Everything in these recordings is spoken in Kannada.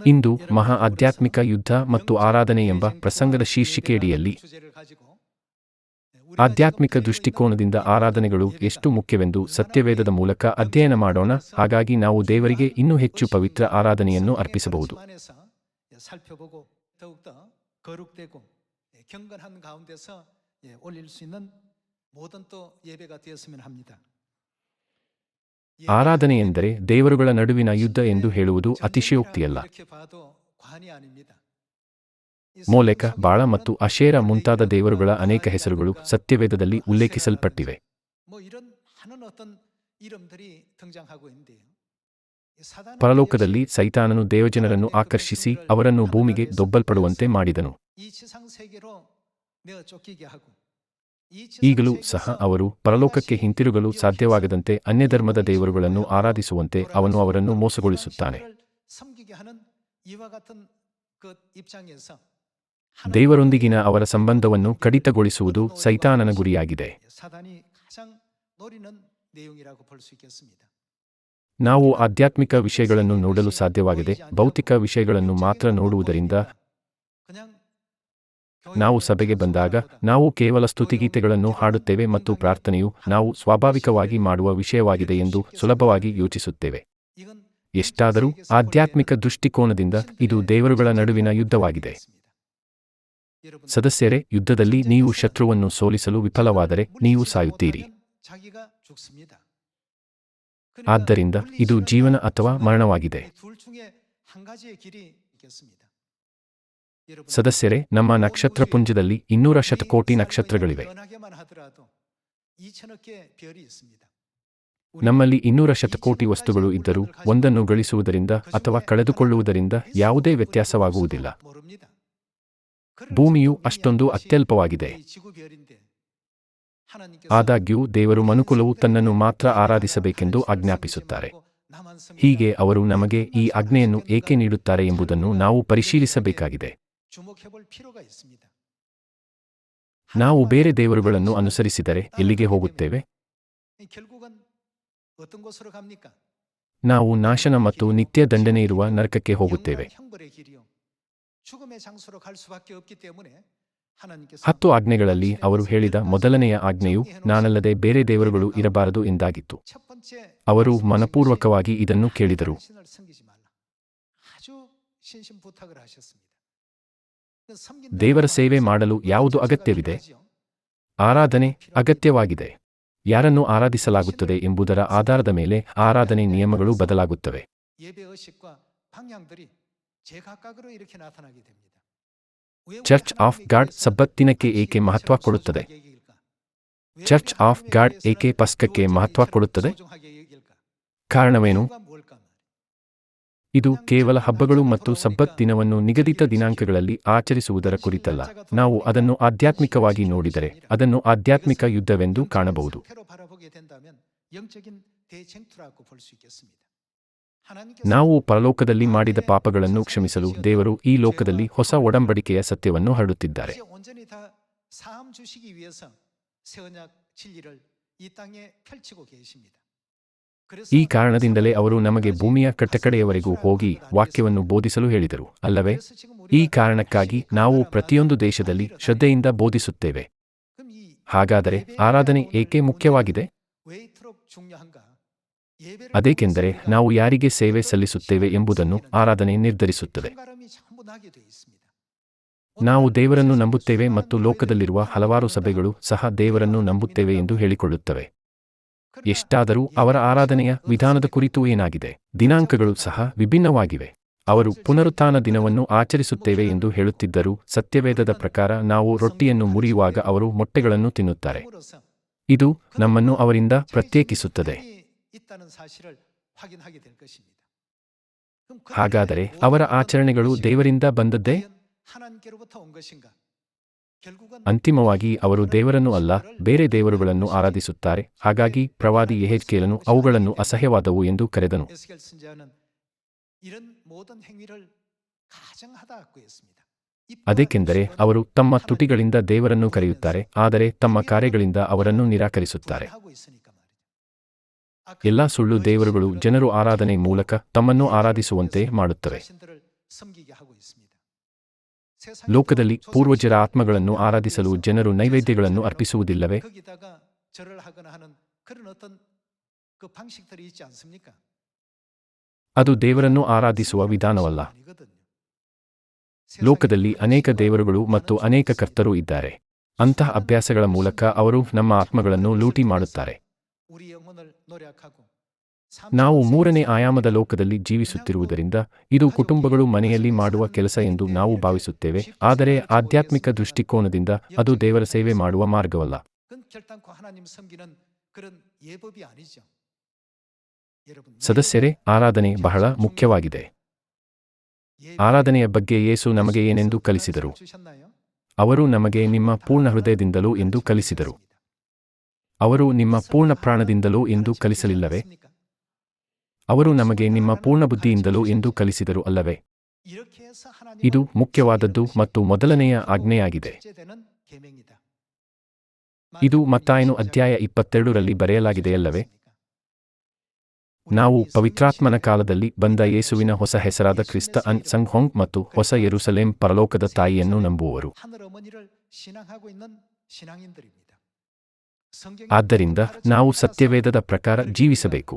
ಇಂದು ಮಹಾ ಆಧ್ಯಾತ್ಮಿಕ ಯುದ್ಧ ಮತ್ತು ಆರಾಧನೆ ಎಂಬ ಪ್ರಸಂಗದ ಶೀರ್ಷಿಕೆಯಡಿಯಲ್ಲಿ ಆಧ್ಯಾತ್ಮಿಕ ದೃಷ್ಟಿಕೋನದಿಂದ ಆರಾಧನೆಗಳು ಎಷ್ಟು ಮುಖ್ಯವೆಂದು ಸತ್ಯವೇದದ ಮೂಲಕ ಅಧ್ಯಯನ ಮಾಡೋಣ. ಹಾಗಾಗಿ ನಾವು ದೇವರಿಗೆ ಇನ್ನೂ ಹೆಚ್ಚು ಪವಿತ್ರ ಆರಾಧನೆಯನ್ನು ಅರ್ಪಿಸಬಹುದು. ಆರಾಧನೆಯೆಂದರೆ ದೇವರುಗಳ ನಡುವಿನ ಯುದ್ಧ ಎಂದು ಹೇಳುವುದು ಅತಿಶಯೋಕ್ತಿಯಲ್ಲ. ಮೋಲೆಕ, ಬಾಳ ಮತ್ತು ಅಶೇರ ಮುಂತಾದ ದೇವರುಗಳ ಅನೇಕ ಹೆಸರುಗಳು ಸತ್ಯವೇದದಲ್ಲಿ ಉಲ್ಲೇಖಿಸಲ್ಪಟ್ಟಿವೆ. ಪರಲೋಕದಲ್ಲಿ ಸೈತಾನನು ದೇವಜನರನ್ನು ಆಕರ್ಷಿಸಿ ಅವರನ್ನು ಭೂಮಿಗೆ ದೊಬ್ಬಲ್ಪಡುವಂತೆ ಮಾಡಿದನು. ಈಗಲೂ ಸಹ ಅವರು ಪರಲೋಕಕ್ಕೆ ಹಿಂತಿರುಗಲು ಸಾಧ್ಯವಾಗದಂತೆ ಅನ್ಯಧರ್ಮದ ದೇವರುಗಳನ್ನು ಆರಾಧಿಸುವಂತೆ ಅವನು ಅವರನ್ನು ಮೋಸಗೊಳಿಸುತ್ತಾನೆ. ದೇವರೊಂದಿಗಿನ ಅವರ ಸಂಬಂಧವನ್ನು ಕಡಿತಗೊಳಿಸುವುದು ಸೈತಾನನ ಗುರಿಯಾಗಿದೆ. ನಾವು ಆಧ್ಯಾತ್ಮಿಕ ವಿಷಯಗಳನ್ನು ನೋಡಲು ಸಾಧ್ಯವಾಗದೆ ಭೌತಿಕ ವಿಷಯಗಳನ್ನು ಮಾತ್ರ ನೋಡುವುದರಿಂದ ನಾವು ಸಭೆಗೆ ಬಂದಾಗ ನಾವು ಕೇವಲ ಸ್ತುತಿಗೀತೆಗಳನ್ನು ಹಾಡುತ್ತೇವೆ ಮತ್ತು ಪ್ರಾರ್ಥನೆಯು ನಾವು ಸ್ವಾಭಾವಿಕವಾಗಿ ಮಾಡುವ ವಿಷಯವಾಗಿದೆ ಎಂದು ಸುಲಭವಾಗಿ ಯೋಚಿಸುತ್ತೇವೆ. ಎಷ್ಟಾದರೂ ಆಧ್ಯಾತ್ಮಿಕ ದೃಷ್ಟಿಕೋನದಿಂದ ಇದು ದೇವರುಗಳ ನಡುವಿನ ಯುದ್ಧವಾಗಿದೆ. ಸದಸ್ಯರೇ, ಯುದ್ಧದಲ್ಲಿ ನೀವು ಶತ್ರುವನ್ನು ಸೋಲಿಸಲು ವಿಫಲವಾದರೆ ನೀವು ಸಾಯುತ್ತೀರಿ. ಆದ್ದರಿಂದ ಇದು ಜೀವನ ಅಥವಾ ಮರಣವಾಗಿದೆ. ಸದಸ್ಯರೇ, ನಮ್ಮ ನಕ್ಷತ್ರಪುಂಜದಲ್ಲಿ 200 ಶತಕೋಟಿ ನಕ್ಷತ್ರಗಳಿವೆ. ನಮ್ಮಲ್ಲಿ 200 ಶತಕೋಟಿ ವಸ್ತುಗಳು ಇದ್ದರೂ ಒಂದನ್ನು ಗಳಿಸುವುದರಿಂದ ಅಥವಾ ಕಳೆದುಕೊಳ್ಳುವುದರಿಂದ ಯಾವುದೇ ವ್ಯತ್ಯಾಸವಾಗುವುದಿಲ್ಲ. ಭೂಮಿಯು ಅಷ್ಟೊಂದು ಅತ್ಯಲ್ಪವಾಗಿದೆ. ಆದಾಗ್ಯೂ ದೇವರು ಮನುಕುಲವು ತನ್ನನ್ನು ಮಾತ್ರ ಆರಾಧಿಸಬೇಕೆಂದು ಆಜ್ಞಾಪಿಸುತ್ತಾರೆ. ಹೀಗೆ ಅವರು ನಮಗೆ ಈ ಆಜ್ಞೆಯನ್ನು ಏಕೆ ನೀಡುತ್ತಾರೆ ಎಂಬುದನ್ನು ನಾವು ಪರಿಶೀಲಿಸಬೇಕಾಗಿದೆ. ನಾವು ಬೇರೆ ದೇವರುಗಳನ್ನು ಅನುಸರಿಸಿದರೆ ಎಲ್ಲಿಗೆ ಹೋಗುತ್ತೇವೆ? ನಾವು ನಾಶನ ಮತ್ತು ನಿತ್ಯ ದಂಡನೆಯಿರುವ ನರಕಕ್ಕೆ ಹೋಗುತ್ತೇವೆ. 10 ಆಜ್ಞೆಗಳಲ್ಲಿ ಅವರು ಹೇಳಿದ ಮೊದಲನೆಯ ಆಜ್ಞೆಯು ನಾನಲ್ಲದೆ ಬೇರೆ ದೇವರುಗಳು ಇರಬಾರದು ಎಂದಾಗಿತ್ತು. ಅವರು ಮನಪೂರ್ವಕವಾಗಿ ಇದನ್ನು ಕೇಳಿದರು. ದೇವರ ಸೇವೆ ಮಾಡಲು ಯಾವುದು ಅಗತ್ಯವಿದೆ? ಆರಾಧನೆ ಅಗತ್ಯವಾಗಿದೆ. ಯಾರನ್ನು ಆರಾಧಿಸಲಾಗುತ್ತದೆ ಎಂಬುದರ ಆಧಾರದ ಮೇಲೆ ಆರಾಧನೆ ನಿಯಮಗಳು ಬದಲಾಗುತ್ತವೆ. ಚರ್ಚ್ ಆಫ್ ಗಾಡ್ ಸಬ್ಬತ್ ದಿನಕ್ಕೆ ಏಕೆ ಮಹತ್ವ ಕೊಡುತ್ತದೆ? ಚರ್ಚ್ ಆಫ್ ಗಾಡ್ ಏಕೆ ಪಸ್ಕಕ್ಕೆ ಮಹತ್ವ ಕೊಡುತ್ತದೆ? ಕಾರಣವೇನು? ಇದು ಕೇವಲ ಹಬ್ಬಗಳು ಮತ್ತು ಸಬ್ಬತ್ ದಿನವನ್ನು ನಿಗದಿತ ದಿನಾಂಕಗಳಲ್ಲಿ ಆಚರಿಸುವುದರ ಕುರಿತಲ್ಲ. ನಾವು ಅದನ್ನು ಆಧ್ಯಾತ್ಮಿಕವಾಗಿ ನೋಡಿದರೆ ಅದನ್ನು ಆಧ್ಯಾತ್ಮಿಕ ಯುದ್ಧವೆಂದು ಕಾಣಬಹುದು. ನಾವು ಪರಲೋಕದಲ್ಲಿ ಮಾಡಿದ ಪಾಪಗಳನ್ನು ಕ್ಷಮಿಸಲು ದೇವರು ಈ ಲೋಕದಲ್ಲಿ ಹೊಸ ಒಡಂಬಡಿಕೆಯ ಸತ್ಯವನ್ನು ಹರಡುತ್ತಿದ್ದಾರೆ. ಈ ಕಾರಣದಿಂದಲೇ ಅವರು ನಮಗೆ ಭೂಮಿಯ ಕಟ್ಟಕಡೆಯವರೆಗೂ ಹೋಗಿ ವಾಕ್ಯವನ್ನು ಬೋಧಿಸಲು ಹೇಳಿದರು, ಅಲ್ಲವೇ? ಈ ಕಾರಣಕ್ಕಾಗಿ ನಾವು ಪ್ರತಿಯೊಂದು ದೇಶದಲ್ಲಿ ಶ್ರದ್ಧೆಯಿಂದ ಬೋಧಿಸುತ್ತೇವೆ. ಹಾಗಾದರೆ ಆರಾಧನೆ ಏಕೆ ಮುಖ್ಯವಾಗಿದೆ? ಅದೇಕೆಂದರೆ ನಾವು ಯಾರಿಗೆ ಸೇವೆ ಸಲ್ಲಿಸುತ್ತೇವೆ ಎಂಬುದನ್ನು ಆರಾಧನೆ ನಿರ್ಧರಿಸುತ್ತದೆ. ನಾವು ದೇವರನ್ನು ನಂಬುತ್ತೇವೆ ಮತ್ತು ಲೋಕದಲ್ಲಿರುವ ಹಲವಾರು ಸಭೆಗಳು ಸಹ ದೇವರನ್ನು ನಂಬುತ್ತೇವೆ ಎಂದು ಹೇಳಿಕೊಳ್ಳುತ್ತವೆ. ಎಷ್ಟಾದರೂ ಅವರ ಆರಾಧನೆಯ ವಿಧಾನದ ಕುರಿತು ಏನಾಗಿದೆ? ದಿನಾಂಕಗಳು ಸಹ ವಿಭಿನ್ನವಾಗಿವೆ. ಅವರು ಪುನರುತ್ಥಾನ ದಿನವನ್ನು ಆಚರಿಸುತ್ತೇವೆ ಎಂದು ಹೇಳುತ್ತಿದ್ದರೂ ಸತ್ಯವೇದದ ಪ್ರಕಾರ ನಾವು ರೊಟ್ಟಿಯನ್ನು ಮುರಿಯುವಾಗ ಅವರು ಮೊಟ್ಟೆಗಳನ್ನು ತಿನ್ನುತ್ತಾರೆ. ಇದು ನಮ್ಮನ್ನು ಅವರಿಂದ ಪ್ರತ್ಯೇಕಿಸುತ್ತದೆ. ಹಾಗಾದರೆ ಅವರ ಆಚರಣೆಗಳು ದೇವರಿಂದ ಬಂದದ್ದೇ? ಅಂತಿಮವಾಗಿ ಅವರು ದೇವರನ್ನು ಅಲ್ಲ, ಬೇರೆ ದೇವರುಗಳನ್ನು ಆರಾಧಿಸುತ್ತಾರೆ. ಹಾಗಾಗಿ ಪ್ರವಾದಿ ಯೆಹೆಜ್ಕೇಲನು ಅವುಗಳನ್ನು ಅಸಹ್ಯವಾದವು ಎಂದು ಕರೆದನು. ಅದೇಕೆಂದರೆ ಅವರು ತಮ್ಮ ತುಟಿಗಳಿಂದ ದೇವರನ್ನು ಕರೆಯುತ್ತಾರೆ, ಆದರೆ ತಮ್ಮ ಕಾರ್ಯಗಳಿಂದ ಅವರನ್ನು ನಿರಾಕರಿಸುತ್ತಾರೆ. ಎಲ್ಲಾ ಸುಳ್ಳು ದೇವರುಗಳು ಜನರು ಆರಾಧನೆ ಮೂಲಕ ತಮ್ಮನ್ನು ಆರಾಧಿಸುವಂತೆ ಮಾಡುತ್ತವೆ. ಲೋಕದಲ್ಲಿ ಪೂರ್ವಜರ ಆತ್ಮಗಳನ್ನು ಆರಾಧಿಸಲು ಜನರು ನೈವೇದ್ಯಗಳನ್ನು ಅರ್ಪಿಸುವುದಿಲ್ಲವೇ? ಅದು ದೇವರನ್ನು ಆರಾಧಿಸುವ ವಿಧಾನವಲ್ಲ. ಲೋಕದಲ್ಲಿ ಅನೇಕ ದೇವರುಗಳು ಮತ್ತು ಅನೇಕ ಕರ್ತರು ಇದ್ದಾರೆ. ಅಂತಹ ಅಭ್ಯಾಸಗಳ ಮೂಲಕ ಅವರು ನಮ್ಮ ಆತ್ಮಗಳನ್ನು ಲೂಟಿ ಮಾಡುತ್ತಾರೆ. ನಾವು ಮೂರನೇ ಆಯಾಮದ ಲೋಕದಲ್ಲಿ ಜೀವಿಸುತ್ತಿರುವುದರಿಂದ ಇದು ಕುಟುಂಬಗಳು ಮನೆಯಲ್ಲಿ ಮಾಡುವ ಕೆಲಸ ಎಂದು ನಾವು ಭಾವಿಸುತ್ತೇವೆ, ಆದರೆ ಆಧ್ಯಾತ್ಮಿಕ ದೃಷ್ಟಿಕೋನದಿಂದ ಅದು ದೇವರ ಸೇವೆ ಮಾಡುವ ಮಾರ್ಗವಲ್ಲ. ಸದಸ್ಯರೇ, ಆರಾಧನೆ ಬಹಳ ಮುಖ್ಯವಾಗಿದೆ. ಆರಾಧನೆಯ ಬಗ್ಗೆ ಯೇಸು ನಮಗೆ ಏನೆಂದು ಕಲಿಸಿದರು? ಅವರು ನಮಗೆ ನಿಮ್ಮ ಪೂರ್ಣ ಹೃದಯದಿಂದಲೂ ಎಂದು ಕಲಿಸಿದರು. ಅವರು ನಿಮ್ಮ ಪೂರ್ಣ ಪ್ರಾಣದಿಂದಲೂ ಎಂದು ಕಲಿಸಲಿಲ್ಲವೇ? ಅವರು ನಮಗೆ ನಿಮ್ಮ ಪೂರ್ಣ ಬುದ್ಧಿಯಿಂದಲೂ ಎಂದು ಕಲಿಸಿದರು ಅಲ್ಲವೇ? ಇದು ಮುಖ್ಯವಾದದ್ದು ಮತ್ತು ಮೊದಲನೆಯ ಆಜ್ಞೆಯಾಗಿದೆ. ಇದು ಮತ್ತಾಯನು ಅಧ್ಯಾಯ 22ರಲ್ಲಿ ಬರೆಯಲಾಗಿದೆಯಲ್ಲವೇ? ನಾವು ಪವಿತ್ರಾತ್ಮನ ಕಾಲದಲ್ಲಿ ಬಂದ ಯೇಸುವಿನ ಹೊಸ ಹೆಸರಾದ ಕ್ರಿಸ್ತ ಅನ್ ಸಂಘೋಂಗ್ ಮತ್ತು ಹೊಸ ಯೆರೂಸಲೇಂ ಪರಲೋಕದ ತಾಯಿಯನ್ನು ನಂಬುವವರು. ಆದ್ದರಿಂದ ನಾವು ಸತ್ಯವೇದದ ಪ್ರಕಾರ ಜೀವಿಸಬೇಕು.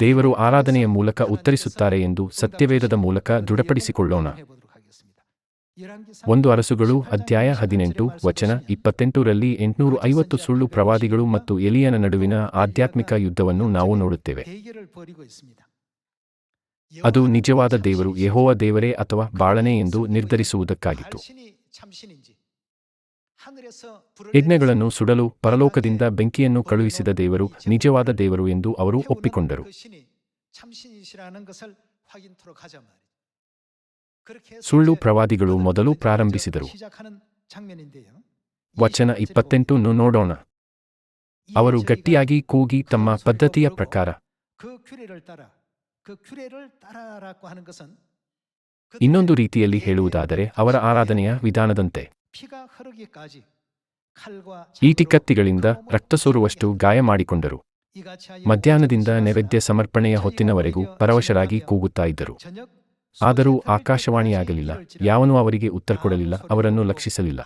ದೇವರು ಆರಾಧನೆಯ ಮೂಲಕ ಉತ್ತರಿಸುತ್ತಾರೆ ಎಂದು ಸತ್ಯವೇದದ ಮೂಲಕ ದೃಢಪಡಿಸಿಕೊಳ್ಳೋಣ. 1 ಅರಸುಗಳು ಅಧ್ಯಾಯ 18 ವಚನ 28ರಲ್ಲಿ 850 ಸುಳ್ಳು ಪ್ರವಾದಿಗಳು ಮತ್ತು ಎಲಿಯನ ನಡುವಿನ ಆಧ್ಯಾತ್ಮಿಕ ಯುದ್ಧವನ್ನು ನಾವು ನೋಡುತ್ತೇವೆ. ಅದು ನಿಜವಾದ ದೇವರು ಯೆಹೋವ ದೇವರೇ ಅಥವಾ ಬಾಳನೇ ಎಂದು ನಿರ್ಧರಿಸುವುದಕ್ಕಾಗಿತ್ತು. ಯಜ್ಞಗಳನ್ನು ಸುಡಲು ಪರಲೋಕದಿಂದ ಬೆಂಕಿಯನ್ನು ಕಳುಹಿಸಿದ ದೇವರು ನಿಜವಾದ ದೇವರು ಎಂದು ಅವರು ಒಪ್ಪಿಕೊಂಡರು. ಸುಳ್ಳು ಪ್ರವಾದಿಗಳು ಮೊದಲು ಪ್ರಾರಂಭಿಸಿದರು. ವಚನ 28 ನೋಡೋಣ. ಅವರು ಗಟ್ಟಿಯಾಗಿ ಕೂಗಿ ತಮ್ಮ ಪದ್ಧತಿಯ ಪ್ರಕಾರ. ಇನ್ನೊಂದು ರೀತಿಯಲ್ಲಿ ಹೇಳುವುದಾದರೆ ಅವರ ಆರಾಧನೆಯ ವಿಧಾನದಂತೆ. ಈಟಿಕತ್ತಿಗಳಿಂದ ರಕ್ತ ಸೋರುವಷ್ಟು ಗಾಯ ಮಾಡಿಕೊಂಡರು. ಮಧ್ಯಾಹ್ನದಿಂದ ನೈವೇದ್ಯ ಸಮರ್ಪಣೆಯ ಹೊತ್ತಿನವರೆಗೂ ಪರವಶರಾಗಿ ಕೂಗುತ್ತಾ ಇದ್ದರು. ಆದರೂ ಆಕಾಶವಾಣಿಯಾಗಲಿಲ್ಲ, ಯಾವನೂ ಅವರಿಗೆ ಉತ್ತರ ಕೊಡಲಿಲ್ಲ, ಅವರನ್ನು ಲಕ್ಷಿಸಲಿಲ್ಲ.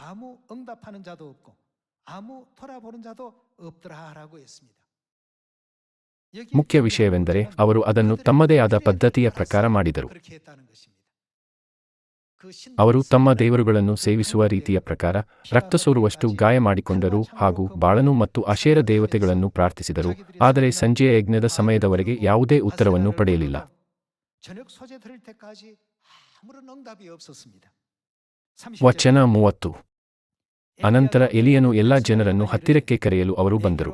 ಮುಖ್ಯ ವಿಷಯವೆಂದರೆ ಅವರು ಅದನ್ನು ತಮ್ಮದೇ ಆದ ಪದ್ಧತಿಯ ಪ್ರಕಾರ ಮಾಡಿದರು. ಅವರು ತಮ್ಮ ದೇವರುಗಳನ್ನು ಸೇವಿಸುವ ರೀತಿಯ ಪ್ರಕಾರ ರಕ್ತ ಸೋರುವಷ್ಟು ಗಾಯ ಮಾಡಿಕೊಂಡರು ಹಾಗೂ ಬಾಳನು ಮತ್ತು ಅಶೇರ ದೇವತೆಗಳನ್ನು ಪ್ರಾರ್ಥಿಸಿದರು, ಆದರೆ ಸಂಜೆಯ ಯಜ್ಞದ ಸಮಯದವರೆಗೆ ಯಾವುದೇ ಉತ್ತರವನ್ನು ಪಡೆಯಲಿಲ್ಲ. ವಚನ 30. ಅನಂತರ ಎಲಿಯನು ಎಲ್ಲಾ ಜನರನ್ನು ಹತ್ತಿರಕ್ಕೆ ಕರೆಯಲು ಅವರು ಬಂದರು.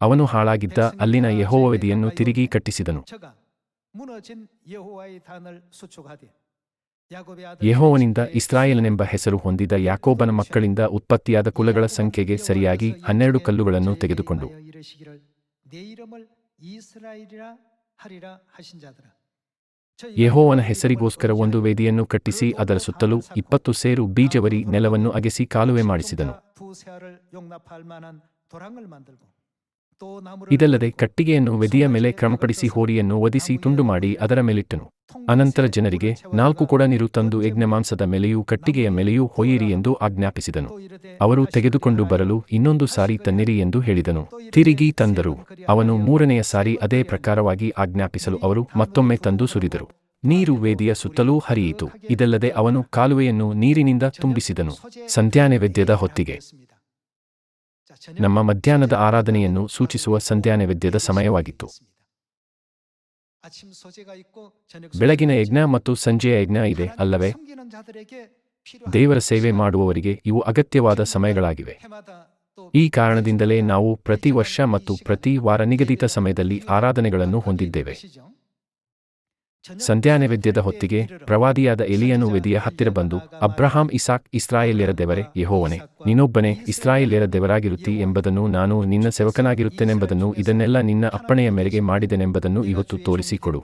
ಅವನು ಹಾಳಾಗಿದ್ದ ಅಲ್ಲಿನ ಯೆಹೋವ ವೇದಿಯನ್ನು ತಿರುಗಿ ಕಟ್ಟಿಸಿದನು. ಯೆಹೋವನಿಂದ ಇಸ್ರಾಯೇಲನೆಂಬ ಹೆಸರು ಹೊಂದಿದ ಯಾಕೋಬನ ಮಕ್ಕಳಿಂದ ಉತ್ಪತ್ತಿಯಾದ ಕುಲಗಳ ಸಂಖ್ಯೆಗೆ ಸರಿಯಾಗಿ 12 ಕಲ್ಲುಗಳನ್ನು ತೆಗೆದುಕೊಂಡು ಯೆಹೋವನ ಹೆಸರಿಗೋಸ್ಕರ ಒಂದು ವೇದಿಯನ್ನು ಕಟ್ಟಿಸಿ ಅದರ ಸುತ್ತಲೂ 20 ಸೇರು ಬೀಜವರಿ ನೆಲವನ್ನು ಅಗೆಸಿ ಕಾಲುವೆ ಮಾಡಿಸಿದನು. ಇದಲ್ಲದೆ ಕಟ್ಟಿಗೆಯನ್ನು ವೆದಿಯ ಮೇಲೆ ಕ್ರಮಪಡಿಸಿ ಹೋರಿಯನ್ನು ವಧಿಸಿ ತುಂಡು ಮಾಡಿ ಅದರ ಮೇಲಿಟ್ಟನು. ಅನಂತರ ಜನರಿಗೆ 4 ಕೊಡ ನೀರು ತಂದು ಯಜ್ಞಮಾಂಸದ ಮೇಲೆಯೂ ಕಟ್ಟಿಗೆಯ ಮೇಲೆಯೂ ಹೊಯ್ಯಿರಿ ಎಂದು ಆಜ್ಞಾಪಿಸಿದನು. ಅವರು ತೆಗೆದುಕೊಂಡು ಬರಲು ಇನ್ನೊಂದು ಸಾರಿ ತನ್ನಿರಿ ಎಂದು ಹೇಳಿದನು. ತಿರುಗಿ ತಂದರು. ಅವನು 3ನೆಯ ಸಾರಿ ಅದೇ ಪ್ರಕಾರವಾಗಿ ಆಜ್ಞಾಪಿಸಲು ಅವರು ಮತ್ತೊಮ್ಮೆ ತಂದು ಸುರಿದರು. ನೀರು ವೇದಿಯ ಸುತ್ತಲೂ ಹರಿಯಿತು. ಇದಲ್ಲದೆ ಅವನು ಕಾಲುವೆಯನ್ನು ನೀರಿನಿಂದ ತುಂಬಿಸಿದನು. ಸಂಧ್ಯಾನೈವೇದ್ಯದ ಹೊತ್ತಿಗೆ ನಮ್ಮ ಮಧ್ಯಾಹ್ನದ ಆರಾಧನೆಯನ್ನು ಸೂಚಿಸುವ ಸಂಧ್ಯಾನೈವೇದ್ಯದ ಸಮಯವಾಗಿತ್ತು. ಬೆಳಗಿನ ಯಜ್ಞ ಮತ್ತು ಸಂಜೆಯ ಯಜ್ಞ ಇದೆ ಅಲ್ಲವೇ? ದೇವರ ಸೇವೆ ಮಾಡುವವರಿಗೆ ಇವು ಅಗತ್ಯವಾದ ಸಮಯಗಳಾಗಿವೆ. ಈ ಕಾರಣದಿಂದಲೇ ನಾವು ಪ್ರತಿ ವರ್ಷ ಮತ್ತು ಪ್ರತಿ ವಾರ ನಿಗದಿತ ಸಮಯದಲ್ಲಿ ಆರಾಧನೆಗಳನ್ನು ಹೊಂದಿದ್ದೇವೆ. ಸಂಧ್ಯಾನೈವೇದ್ಯದ ಹೊತ್ತಿಗೆ ಪ್ರವಾದಿಯಾದ ಎಲಿಯನು ವೇದಿಯ ಹತ್ತಿರ ಬಂದು, ಅಬ್ರಹಾಂ, ಇಸಾಕ್, ಇಸ್ರಾಯೇಲ್ಯರ ದೇವರೇ ಯೆಹೋವನೇ, ನೀನೊಬ್ಬನೇ ಇಸ್ರಾಯೇಲ್ಯರ ದೇವರಾಗಿರುತ್ತೀ ಎಂಬುದನ್ನು, ನಾನು ನಿನ್ನ ಸೇವಕನಾಗಿರುತ್ತೇನೆಂಬುದನ್ನು, ಇದನ್ನೆಲ್ಲ ನಿನ್ನ ಅಪ್ಪಣೆಯ ಮೇರೆಗೆ ಮಾಡಿದೆನೆಂಬುದನ್ನು ಇವತ್ತು ತೋರಿಸಿಕೊಡು.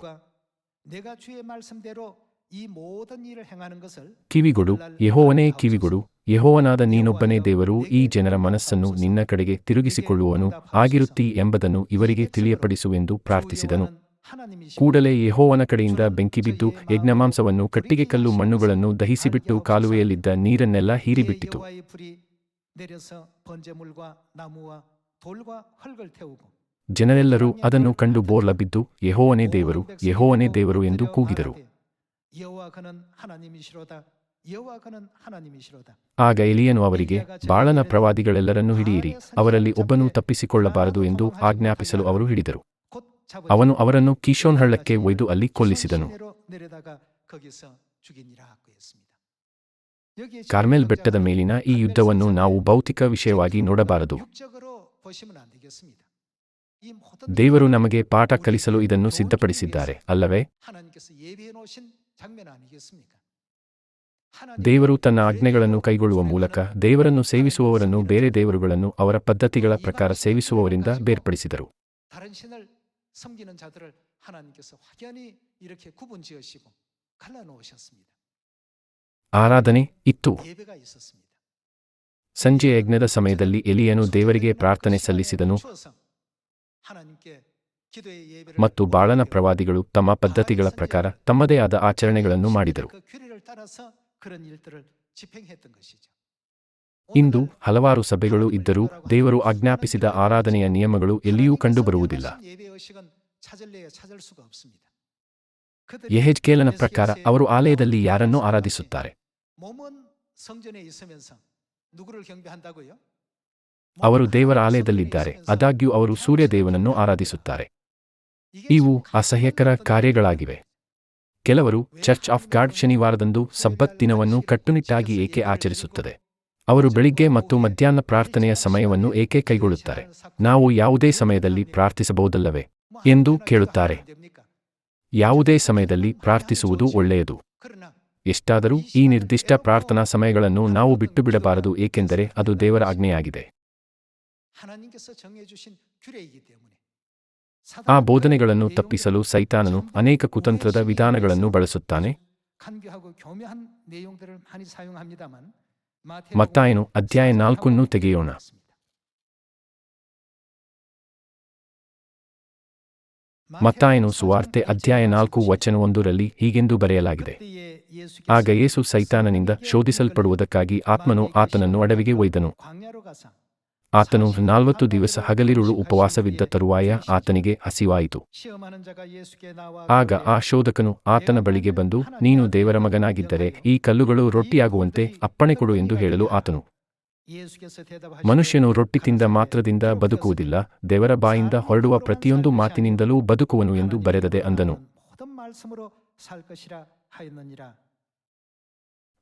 ಕಿವಿಗೊಡು ಯೆಹೋವನೇ, ಕಿವಿಗೊಡು. ಯೆಹೋವನಾದ ನೀನೊಬ್ಬನೇ ದೇವರು, ಈ ಜನರ ಮನಸ್ಸನ್ನು ನಿನ್ನ ಕಡೆಗೆ ತಿರುಗಿಸಿಕೊಳ್ಳುವವನು ಆಗಿರುತ್ತೀ ಎಂಬುದನ್ನು ಇವರಿಗೆ ತಿಳಿಯಪಡಿಸು ಎಂದು ಪ್ರಾರ್ಥಿಸಿದನು. ಕೂಡಲೇ ಯೆಹೋವನ ಕಡೆಯಿಂದ ಬೆಂಕಿ ಬಿದ್ದು ಯಜ್ಞಮಾಂಸವನ್ನು ಕಟ್ಟಿಗೆ ಕಲ್ಲು ಮಣ್ಣುಗಳನ್ನು ದಹಿಸಿಬಿಟ್ಟು ಕಾಲುವೆಯಲ್ಲಿದ್ದ ನೀರನ್ನೆಲ್ಲ ಹೀರಿಬಿಟ್ಟಿತು. 여호와의 불이 내려서 번제물과 나무와 돌과 흙을 태우고 ಜನರೆಲ್ಲರೂ ಅದನ್ನು ಕಂಡು ಬೋರ್ಲ ಬಿದ್ದು ಯೆಹೋವನೇ ದೇವರು, ಯೆಹೋವನೇ ದೇವರು ಎಂದು ಕೂಗಿದರು. 여호와 그는 하나님이시로다. 여호와 그는 하나님이시로다. ಆಗ ಎಲಿಯನು ಅವರಿಗೆ, ಬಾಳನ ಪ್ರವಾದಿಗಳೆಲ್ಲರನ್ನೂ ಹಿಡಿಯಿರಿ, ಅವರಲ್ಲಿ ಒಬ್ಬನೂ ತಪ್ಪಿಸಿಕೊಳ್ಳಬಾರದು ಎಂದು ಆಜ್ಞಾಪಿಸಲು ಅವರು ಹಿಡಿದರು. ಅವನು ಅವರನ್ನು ಕೀಶೋನ್ ಹಳ್ಳಕ್ಕೆ ಒಯ್ದು ಅಲ್ಲಿ ಕೊಲ್ಲಿಸಿದನು. ಕಾರ್ಮೆಲ್ ಬೆಟ್ಟದ ಮೇಲಿನ ಈ ಯುದ್ಧವನ್ನು ನಾವು ಭೌತಿಕ ವಿಷಯವಾಗಿ ನೋಡಬಾರದು. ದೇವರು ನಮಗೆ ಪಾಠ ಕಲಿಸಲು ಇದನ್ನು ಸಿದ್ಧಪಡಿಸಿದ್ದಾರೆ, ಅಲ್ಲವೇ? ದೇವರು ತನ್ನ ಆಜ್ಞೆಗಳನ್ನು ಕೈಗೊಳ್ಳುವ ಮೂಲಕ ದೇವರನ್ನು ಸೇವಿಸುವವರನ್ನು ಬೇರೆ ದೇವರುಗಳನ್ನು ಅವರ ಪದ್ಧತಿಗಳ ಪ್ರಕಾರ ಸೇವಿಸುವವರಿಂದ ಬೇರ್ಪಡಿಸಿದರು. ಆರಾಧನೆ ಇತ್ತು. ಸಂಜೆಯ ಯಜ್ಞದ ಸಮಯದಲ್ಲಿ ಎಲಿಯನು ದೇವರಿಗೆ ಪ್ರಾರ್ಥನೆ ಸಲ್ಲಿಸಿದನು ಮತ್ತು ಬಾಳನ ಪ್ರವಾದಿಗಳು ತಮ್ಮ ಪದ್ಧತಿಗಳ ಪ್ರಕಾರ ತಮ್ಮದೇ ಆದ ಆಚರಣೆಗಳನ್ನು ಮಾಡಿದರು. ಇಂದು ಹಲವಾರು ಸಭೆಗಳು ಇದ್ದರೂ ದೇವರು ಆಜ್ಞಾಪಿಸಿದ ಆರಾಧನೆಯ ನಿಯಮಗಳು ಎಲ್ಲಿಯೂ ಕಂಡುಬರುವುದಿಲ್ಲ. ಯೆಹೆಜ್ಕೇಲನ ಪ್ರಕಾರ ಅವರು ಆಲಯದಲ್ಲಿ ಯಾರನ್ನು ಆರಾಧಿಸುತ್ತಾರೆ? ಅವರು ದೇವರ ಆಲಯದಲ್ಲಿದ್ದಾರೆ, ಆದಾಗ್ಯೂ ಅವರು ಸೂರ್ಯದೇವನನ್ನು ಆರಾಧಿಸುತ್ತಾರೆ. ಇವು ಅಸಹ್ಯಕರ ಕಾರ್ಯಗಳಾಗಿವೆ. ಕೆಲವರು ಚರ್ಚ್ ಆಫ್ ಗಾಡ್ ಶನಿವಾರದಂದು ಸಬ್ಬತ್ ದಿನವನ್ನು ಕಟ್ಟುನಿಟ್ಟಾಗಿ ಏಕೆ ಆಚರಿಸುತ್ತದೆ? ಅವರು ಬೆಳಿಗ್ಗೆ ಮತ್ತು ಮಧ್ಯಾಹ್ನ ಪ್ರಾರ್ಥನೆಯ ಸಮಯವನ್ನು ಏಕೆ ಕೈಗೊಳ್ಳುತ್ತಾರೆ? ನಾವು ಯಾವುದೇ ಸಮಯದಲ್ಲಿ ಪ್ರಾರ್ಥಿಸಬಹುದಲ್ಲವೇ ಎಂದು ಕೇಳುತ್ತಾರೆ. ಯಾವುದೇ ಸಮಯದಲ್ಲಿ ಪ್ರಾರ್ಥಿಸುವುದು ಒಳ್ಳೆಯದು. ಎಷ್ಟಾದರೂ ಈ ನಿರ್ದಿಷ್ಟ ಪ್ರಾರ್ಥನಾ ಸಮಯಗಳನ್ನು ನಾವು ಬಿಟ್ಟುಬಿಡಬಾರದು, ಏಕೆಂದರೆ ಅದು ದೇವರ ಆಜ್ಞೆಯಾಗಿದೆ. ಆ ಬೋಧನೆಗಳನ್ನು ತಪ್ಪಿಸಲು ಸೈತಾನನು ಅನೇಕ ಕುತಂತ್ರದ ವಿಧಾನಗಳನ್ನು ಬಳಸುತ್ತಾನೆ. ಮತ್ತಾಯನು ಅಧ್ಯಾಯ 4 ತೆಗೆಯೋಣ. ಮತ್ತಾಯನು ಸುವಾರ್ತೆ ಅಧ್ಯಾಯ 4 ವಚನ 1 ಹೀಗೆಂದು ಬರೆಯಲಾಗಿದೆ. ಆಗ ಯೇಸು ಸೈತಾನನಿಂದ ಶೋಧಿಸಲ್ಪಡುವುದಕ್ಕಾಗಿ ಆತ್ಮನು ಆತನನ್ನು ಅಡವಿಗೆ ಒಯ್ದನು. ಆತನು 40 ದಿವಸ ಹಗಲಿರುಳು ಉಪವಾಸವಿದ್ದ ತರುವಾಯ ಆತನಿಗೆ ಹಸಿವಾಯಿತು. ಆಗ ಆ ಶೋಧಕನು ಆತನ ಬಳಿಗೆ ಬಂದು, ನೀನು ದೇವರ ಮಗನಾಗಿದ್ದರೆ ಈ ಕಲ್ಲುಗಳು ರೊಟ್ಟಿಯಾಗುವಂತೆ ಅಪ್ಪಣೆ ಕೊಡು ಎಂದು ಹೇಳಲು ಆತನು, ಮನುಷ್ಯನು ರೊಟ್ಟಿ ತಿಂದ ಮಾತ್ರದಿಂದ ಬದುಕುವುದಿಲ್ಲ, ದೇವರ ಬಾಯಿಂದ ಹೊರಡುವ ಪ್ರತಿಯೊಂದು ಮಾತಿನಿಂದಲೂ ಬದುಕುವನು ಎಂದು ಬರೆದದೆ ಅಂದನು.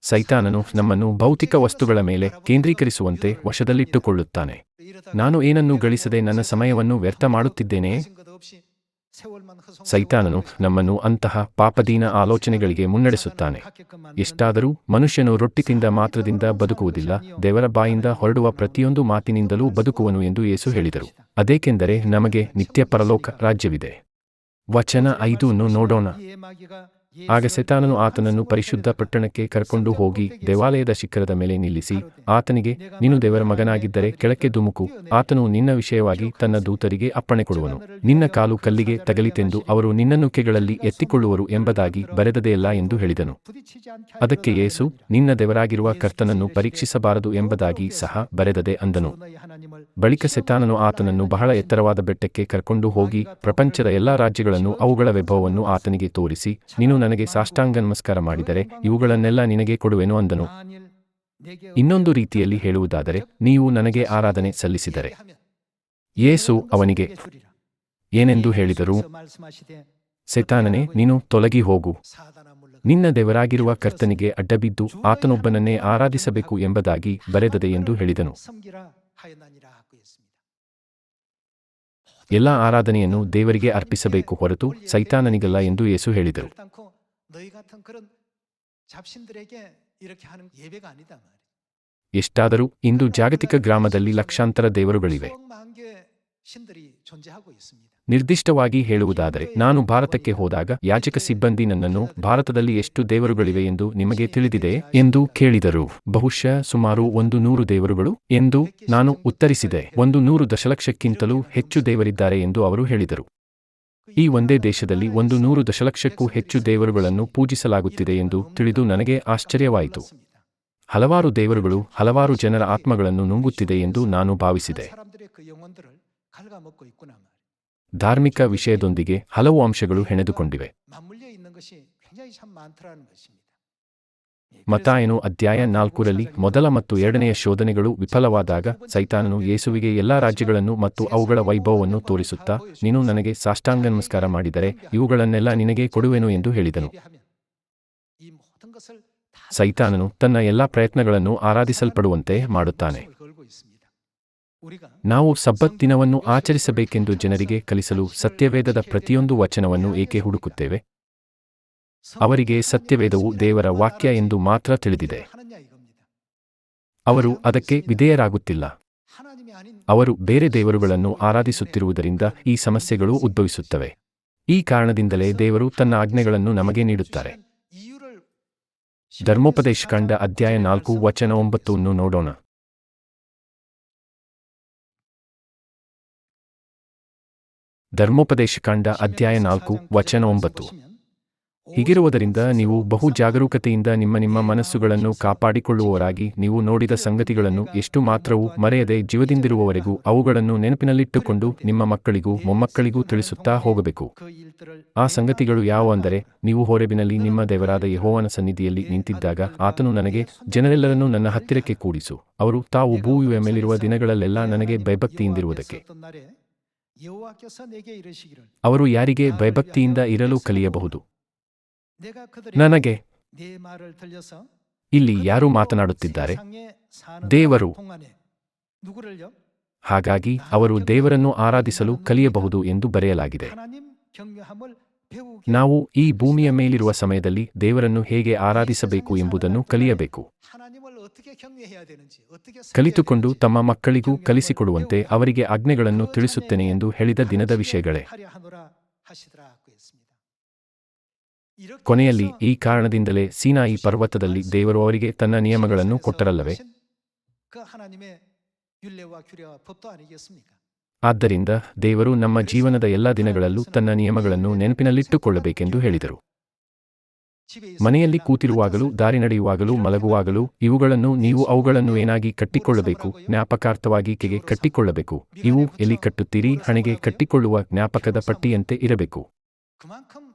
ಸೈತಾನನು ನಮ್ಮನ್ನು ಭೌತಿಕ ವಸ್ತುಗಳ ಮೇಲೆ ಕೇಂದ್ರೀಕರಿಸುವಂತೆ ವಶದಲ್ಲಿಟ್ಟುಕೊಳ್ಳುತ್ತಾನೆ. ನಾನು ಏನನ್ನೂ ಗಳಿಸದೆ ನನ್ನ ಸಮಯವನ್ನು ವ್ಯರ್ಥ ಮಾಡುತ್ತಿದ್ದೇನೆಯೇ? ಸೈತಾನನು ನಮ್ಮನ್ನು ಅಂತಹ ಪಾಪದೀನ ಆಲೋಚನೆಗಳಿಗೆ ಮುನ್ನಡೆಸುತ್ತಾನೆ. ಎಷ್ಟಾದರೂ ಮನುಷ್ಯನು ರೊಟ್ಟಿ ತಿಂದ ಮಾತ್ರದಿಂದ ಬದುಕುವುದಿಲ್ಲ, ದೇವರ ಬಾಯಿಂದ ಹೊರಡುವ ಪ್ರತಿಯೊಂದು ಮಾತಿನಿಂದಲೂ ಬದುಕುವನು ಎಂದು ಯೇಸು ಹೇಳಿದರು. ಅದೇಕೆಂದರೆ ನಮಗೆ ನಿತ್ಯ ಪರಲೋಕ ರಾಜ್ಯವಿದೆ. ವಚನ 5 ನೋಡೋಣ. ಆಗ ಸೈತಾನನು ಆತನನ್ನು ಪರಿಶುದ್ಧ ಪಟ್ಟಣಕ್ಕೆ ಕರ್ಕೊಂಡು ಹೋಗಿ ದೇವಾಲಯದ ಶಿಖರದ ಮೇಲೆ ನಿಲ್ಲಿಸಿ ಆತನಿಗೆ, ನೀನು ದೇವರ ಮಗನಾಗಿದ್ದರೆ ಕೆಳಕ್ಕೆ ಧುಮುಕು, ಆತನು ನಿನ್ನ ವಿಷಯವಾಗಿ ತನ್ನ ದೂತರಿಗೆ ಅಪ್ಪಣೆ ಕೊಡುವನು, ನಿನ್ನ ಕಾಲು ಕಲ್ಲಿಗೆ ತಗಲಿತೆಂದು ಅವರು ನಿನ್ನನ್ನು ಕೆಗಳಲ್ಲಿ ಎತ್ತಿಕೊಳ್ಳುವರು ಎಂಬುದಾಗಿ ಬರೆದದೆಯಲ್ಲ ಎಂದು ಹೇಳಿದನು. ಅದಕ್ಕೆ ಯೇಸು, ನಿನ್ನ ದೇವರಾಗಿರುವ ಕರ್ತನನ್ನು ಪರೀಕ್ಷಿಸಬಾರದು ಎಂಬುದಾಗಿ ಸಹ ಬರೆದದೆ ಅಂದನು. ಬಳಿಕ ಸೈತಾನನು ಆತನನ್ನು ಬಹಳ ಎತ್ತರವಾದ ಬೆಟ್ಟಕ್ಕೆ ಕರ್ಕೊಂಡು ಹೋಗಿ ಪ್ರಪಂಚದ ಎಲ್ಲಾ ರಾಜ್ಯಗಳನ್ನು ಅವುಗಳ ವೈಭವವನ್ನು ಆತನಿಗೆ ತೋರಿಸಿ, ನೀನು ನನಗೆ ಸಾಷ್ಟಾಂಗ ನಮಸ್ಕಾರ ಮಾಡಿದರೆ ಇವುಗಳನ್ನೆಲ್ಲ ನಿನಗೆ ಕೊಡುವೆನು ಅಂದನು. ಇನ್ನೊಂದು ರೀತಿಯಲ್ಲಿ ಹೇಳುವುದಾದರೆ, ನೀವು ನನಗೆ ಆರಾಧನೆ ಸಲ್ಲಿಸಿದರೆ. ಯೇಸು ಅವನಿಗೆ ಏನೆಂದು ಹೇಳಿದರು? ಸೈತಾನನೇ, ನೀನು ತೊಲಗಿ ಹೋಗು, ನಿನ್ನ ದೇವರಾಗಿರುವ ಕರ್ತನಿಗೆ ಅಡ್ಡಬಿದ್ದು ಆತನೊಬ್ಬನನ್ನೇ ಆರಾಧಿಸಬೇಕು ಎಂಬುದಾಗಿ ಬರೆದದೆ ಎಂದು ಹೇಳಿದನು. ಎಲ್ಲ ಆರಾಧನೆಯನ್ನು ದೇವರಿಗೆ ಅರ್ಪಿಸಬೇಕು ಹೊರತು ಸೈತಾನನಿಗಲ್ಲ ಎಂದು ಯೇಸು ಹೇಳಿದರು. ಎಷ್ಟಾದರೂ ಇಂದು ಜಾಗತಿಕ ಗ್ರಾಮದಲ್ಲಿ ಲಕ್ಷಾಂತರ ದೇವರುಗಳಿವೆ. ನಿರ್ದಿಷ್ಟವಾಗಿ ಹೇಳುವುದಾದರೆ, ನಾನು ಭಾರತಕ್ಕೆ ಹೋದಾಗ ಯಾಜಕ ಸಿಬ್ಬಂದಿ ನನ್ನನ್ನು, ಭಾರತದಲ್ಲಿ ಎಷ್ಟು ದೇವರುಗಳಿವೆ ಎಂದು ನಿಮಗೆ ತಿಳಿದಿದೆಯೇ ಎಂದು ಕೇಳಿದರು. ಬಹುಶಃ ಸುಮಾರು 100 ದೇವರುಗಳು ಎಂದು ನಾನು ಉತ್ತರಿಸಿದೆ. 100 ದಶಲಕ್ಷಕ್ಕಿಂತಲೂ ಹೆಚ್ಚು ದೇವರಿದ್ದಾರೆ ಎಂದು ಅವರು ಹೇಳಿದರು. ಈ ಒಂದೇ ದೇಶದಲ್ಲಿ 100 ದಶಲಕ್ಷಕ್ಕೂ ಹೆಚ್ಚು ದೇವರುಗಳನ್ನು ಪೂಜಿಸಲಾಗುತ್ತಿದೆ ಎಂದು ತಿಳಿದು ನನಗೆ ಆಶ್ಚರ್ಯವಾಯಿತು. ಹಲವಾರು ದೇವರುಗಳು ಹಲವಾರು ಜನರ ಆತ್ಮಗಳನ್ನು ನುಂಗುತ್ತಿದೆ ಎಂದು ನಾನು ಭಾವಿಸಿದೆ. ಧಾರ್ಮಿಕ ವಿಷಯದೊಂದಿಗೆ ಹಲವು ಅಂಶಗಳು ಹೆಣೆದುಕೊಂಡಿವೆ. ಮತ್ತಾಯನು ಅಧ್ಯಾಯ 4ರಲ್ಲಿ ಮೊದಲ ಮತ್ತು ಎರಡನೆಯ ಶೋಧನೆಗಳು ವಿಫಲವಾದಾಗ ಸೈತಾನನು ಯೇಸುವಿಗೆ ಎಲ್ಲಾ ರಾಜ್ಯಗಳನ್ನು ಮತ್ತು ಅವುಗಳ ವೈಭವವನ್ನು ತೋರಿಸುತ್ತಾ, ನೀನು ನನಗೆ ಸಾಷ್ಟಾಂಗ ನಮಸ್ಕಾರ ಮಾಡಿದರೆ ಇವುಗಳನ್ನೆಲ್ಲ ನಿನಗೆ ಕೊಡುವೆನು ಎಂದು ಹೇಳಿದನು. ಸೈತಾನನು ತನ್ನ ಎಲ್ಲಾ ಪ್ರಯತ್ನಗಳನ್ನು ಆರಾಧಿಸಲ್ಪಡುವಂತೆ ಮಾಡುತ್ತಾನೆ. ನಾವು ಸಬ್ಬತ್ ದಿನವನ್ನು ಆಚರಿಸಬೇಕೆಂದು ಜನರಿಗೆ ಕಲಿಸಲು ಸತ್ಯವೇದದ ಪ್ರತಿಯೊಂದು ವಚನವನ್ನು ಏಕೆ ಹುಡುಕುತ್ತೇವೆ? ಅವರಿಗೆ ಸತ್ಯವೇದವು ದೇವರ ವಾಕ್ಯ ಎಂದು ಮಾತ್ರ ತಿಳಿದಿದೆ. ಅವರು ಅದಕ್ಕೆ ವಿಧೇಯರಾಗುತ್ತಿಲ್ಲ. ಅವರು ಬೇರೆ ದೇವರುಗಳನ್ನು ಆರಾಧಿಸುತ್ತಿರುವುದರಿಂದ ಈ ಸಮಸ್ಯೆಗಳು ಉದ್ಭವಿಸುತ್ತವೆ. ಈ ಕಾರಣದಿಂದಲೇ ದೇವರು ತನ್ನ ಆಜ್ಞೆಗಳನ್ನು ನಮಗೆ ನೀಡುತ್ತಾರೆ. ಧರ್ಮೋಪದೇಶಕಾಂಡ ಅಧ್ಯಾಯ 4 ವಚನ 9 ನೋಡೋಣ. ಧರ್ಮೋಪದೇಶಕಾಂಡ ಅಧ್ಯಾಯ 4 ವಚನ 9. ಹೀಗಿರುವುದರಿಂದ ನೀವು ಬಹು ಜಾಗರೂಕತೆಯಿಂದ ನಿಮ್ಮ ಮನಸ್ಸುಗಳನ್ನು ಕಾಪಾಡಿಕೊಳ್ಳುವವರಾಗಿ ನೀವು ನೋಡಿದ ಸಂಗತಿಗಳನ್ನು ಎಷ್ಟು ಮಾತ್ರವೂ ಮರೆಯದೆ ಜೀವದಿಂದಿರುವವರೆಗೂ ಅವುಗಳನ್ನು ನೆನಪಿನಲ್ಲಿಟ್ಟುಕೊಂಡು ನಿಮ್ಮ ಮಕ್ಕಳಿಗೂ ಮೊಮ್ಮಕ್ಕಳಿಗೂ ತಿಳಿಸುತ್ತಾ ಹೋಗಬೇಕು. ಆ ಸಂಗತಿಗಳು ಯಾವುವೆಂದರೆ, ನೀವು ಹೋರೇಬಿನಲ್ಲಿ ನಿಮ್ಮ ದೇವರಾದ ಯೆಹೋವನ ಸನ್ನಿಧಿಯಲ್ಲಿ ನಿಂತಿದ್ದಾಗ ಆತನು ನನಗೆ, ಜನರೆಲ್ಲರನ್ನೂ ನನ್ನ ಹತ್ತಿರಕ್ಕೆ ಕೂಡಿಸು, ಅವರು ತಾವು ಭೂಮಿಯ ಮೇಲಿರುವ ದಿನಗಳಲ್ಲೆಲ್ಲ ನನಗೆ ಭಯಭಕ್ತಿಯಿಂದಿರುವುದಕ್ಕೆ. ಅವರು ಯಾರಿಗೆ ಭಯಭಕ್ತಿಯಿಂದ ಇರಲು ಕಲಿಯಬಹುದು? ನನಗೆ. ಇಲ್ಲಿ ಯಾರು ಮಾತನಾಡುತ್ತಿದ್ದಾರೆ? ದೇವರು. ಹಾಗಾಗಿ ಅವರು ದೇವರನ್ನು ಆರಾಧಿಸಲು ಕಲಿಯಬಹುದು ಎಂದು ಬರೆಯಲಾಗಿದೆ. ನಾವು ಈ ಭೂಮಿಯ ಮೇಲಿರುವ ಸಮಯದಲ್ಲಿ ದೇವರನ್ನು ಹೇಗೆ ಆರಾಧಿಸಬೇಕು ಎಂಬುದನ್ನು ಕಲಿಯಬೇಕು. ಕಲಿತುಕೊಂಡು ತಮ್ಮ ಮಕ್ಕಳಿಗೂ ಕಲಿಸಿಕೊಡುವಂತೆ ಅವರಿಗೆ ಆಜ್ಞೆಗಳನ್ನು ತಿಳಿಸುತ್ತೇನೆ ಎಂದು ಹೇಳಿದ ದಿನದ ವಿಷಯಗಳೇ. ಕೊನೆಯಲ್ಲಿ ಈ ಕಾರಣದಿಂದಲೇ ಸೀನಾಯಿ ಪರ್ವತದಲ್ಲಿ ದೇವರು ಅವರಿಗೆ ತನ್ನ ನಿಯಮಗಳನ್ನು ಕೊಟ್ಟರಲ್ಲವೇ? ಆದ್ದರಿಂದ ದೇವರು ನಮ್ಮ ಜೀವನದ ಎಲ್ಲ ದಿನಗಳಲ್ಲೂ ತನ್ನ ನಿಯಮಗಳನ್ನು ನೆನಪಿನಲ್ಲಿಟ್ಟುಕೊಳ್ಳಬೇಕೆಂದು ಹೇಳಿದರು. ಮನೆಯಲ್ಲಿ ಕೂತಿರುವಾಗಲೂ, ದಾರಿ ನಡೆಯುವಾಗಲೂ, ಮಲಗುವಾಗಲೂ ಇವುಗಳನ್ನು ನೀವು ಅವುಗಳನ್ನು ಏನಾಗಿ ಕಟ್ಟಿಕೊಳ್ಳಬೇಕು? ಜ್ಞಾಪಕಾರ್ಥವಾಗಿ ಕೆಗೆ ಕಟ್ಟಿಕೊಳ್ಳಬೇಕು. ಇವು ಎಲ್ಲಿ ಕಟ್ಟುತ್ತೀರಿ? ಹಣೆಗೆ ಕಟ್ಟಿಕೊಳ್ಳುವ ಜ್ಞಾಪಕದ ಪಟ್ಟಿಯಂತೆ ಇರಬೇಕು.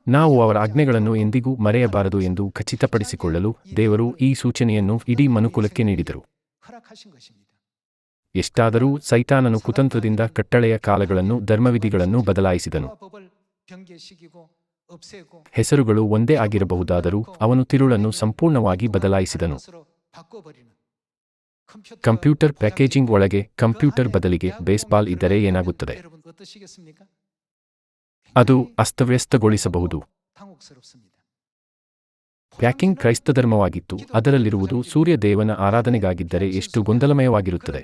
ನಾವು ಅವರ ಆಜ್ಞೆಗಳನ್ನು ಎಂದಿಗೂ ಮರೆಯಬಾರದು ಎಂದು ಖಚಿತಪಡಿಸಿಕೊಳ್ಳಲು ದೇವರು ಈ ಸೂಚನೆಯನ್ನು ಇಡೀ ಮನುಕುಲಕ್ಕೆ ನೀಡಿದರು. ಎಷ್ಟಾದರೂ ಸೈತಾನನು ಕುತಂತ್ರದಿಂದ ಕಟ್ಟಳೆಯ ಕಾಲಗಳನ್ನು, ಧರ್ಮವಿಧಿಗಳನ್ನು ಬದಲಾಯಿಸಿದನು. ಹೆಸರುಗಳು ಒಂದೇ ಆಗಿರಬಹುದಾದರೂ ಅವನು ತಿರುಳನ್ನು ಸಂಪೂರ್ಣವಾಗಿ ಬದಲಾಯಿಸಿದನು. ಕಂಪ್ಯೂಟರ್ ಪ್ಯಾಕೇಜಿಂಗ್ ಒಳಗೆ ಕಂಪ್ಯೂಟರ್ ಬದಲಿಗೆ ಬೇಸ್ಬಾಲ್ ಇದ್ದರೆ ಏನಾಗುತ್ತದೆ? ಅದು ಅಸ್ತವ್ಯಸ್ತಗೊಳಿಸಬಹುದು. ಪ್ಯಾಕಿಂಗ್ ಕ್ರೈಸ್ತ ಧರ್ಮವಾಗಿತ್ತು, ಅದರಲ್ಲಿರುವುದು ಸೂರ್ಯ ದೇವನ ಆರಾಧನೆಗಾಗಿದ್ದರೆ ಎಷ್ಟು ಗೊಂದಲಮಯವಾಗಿರುತ್ತದೆ.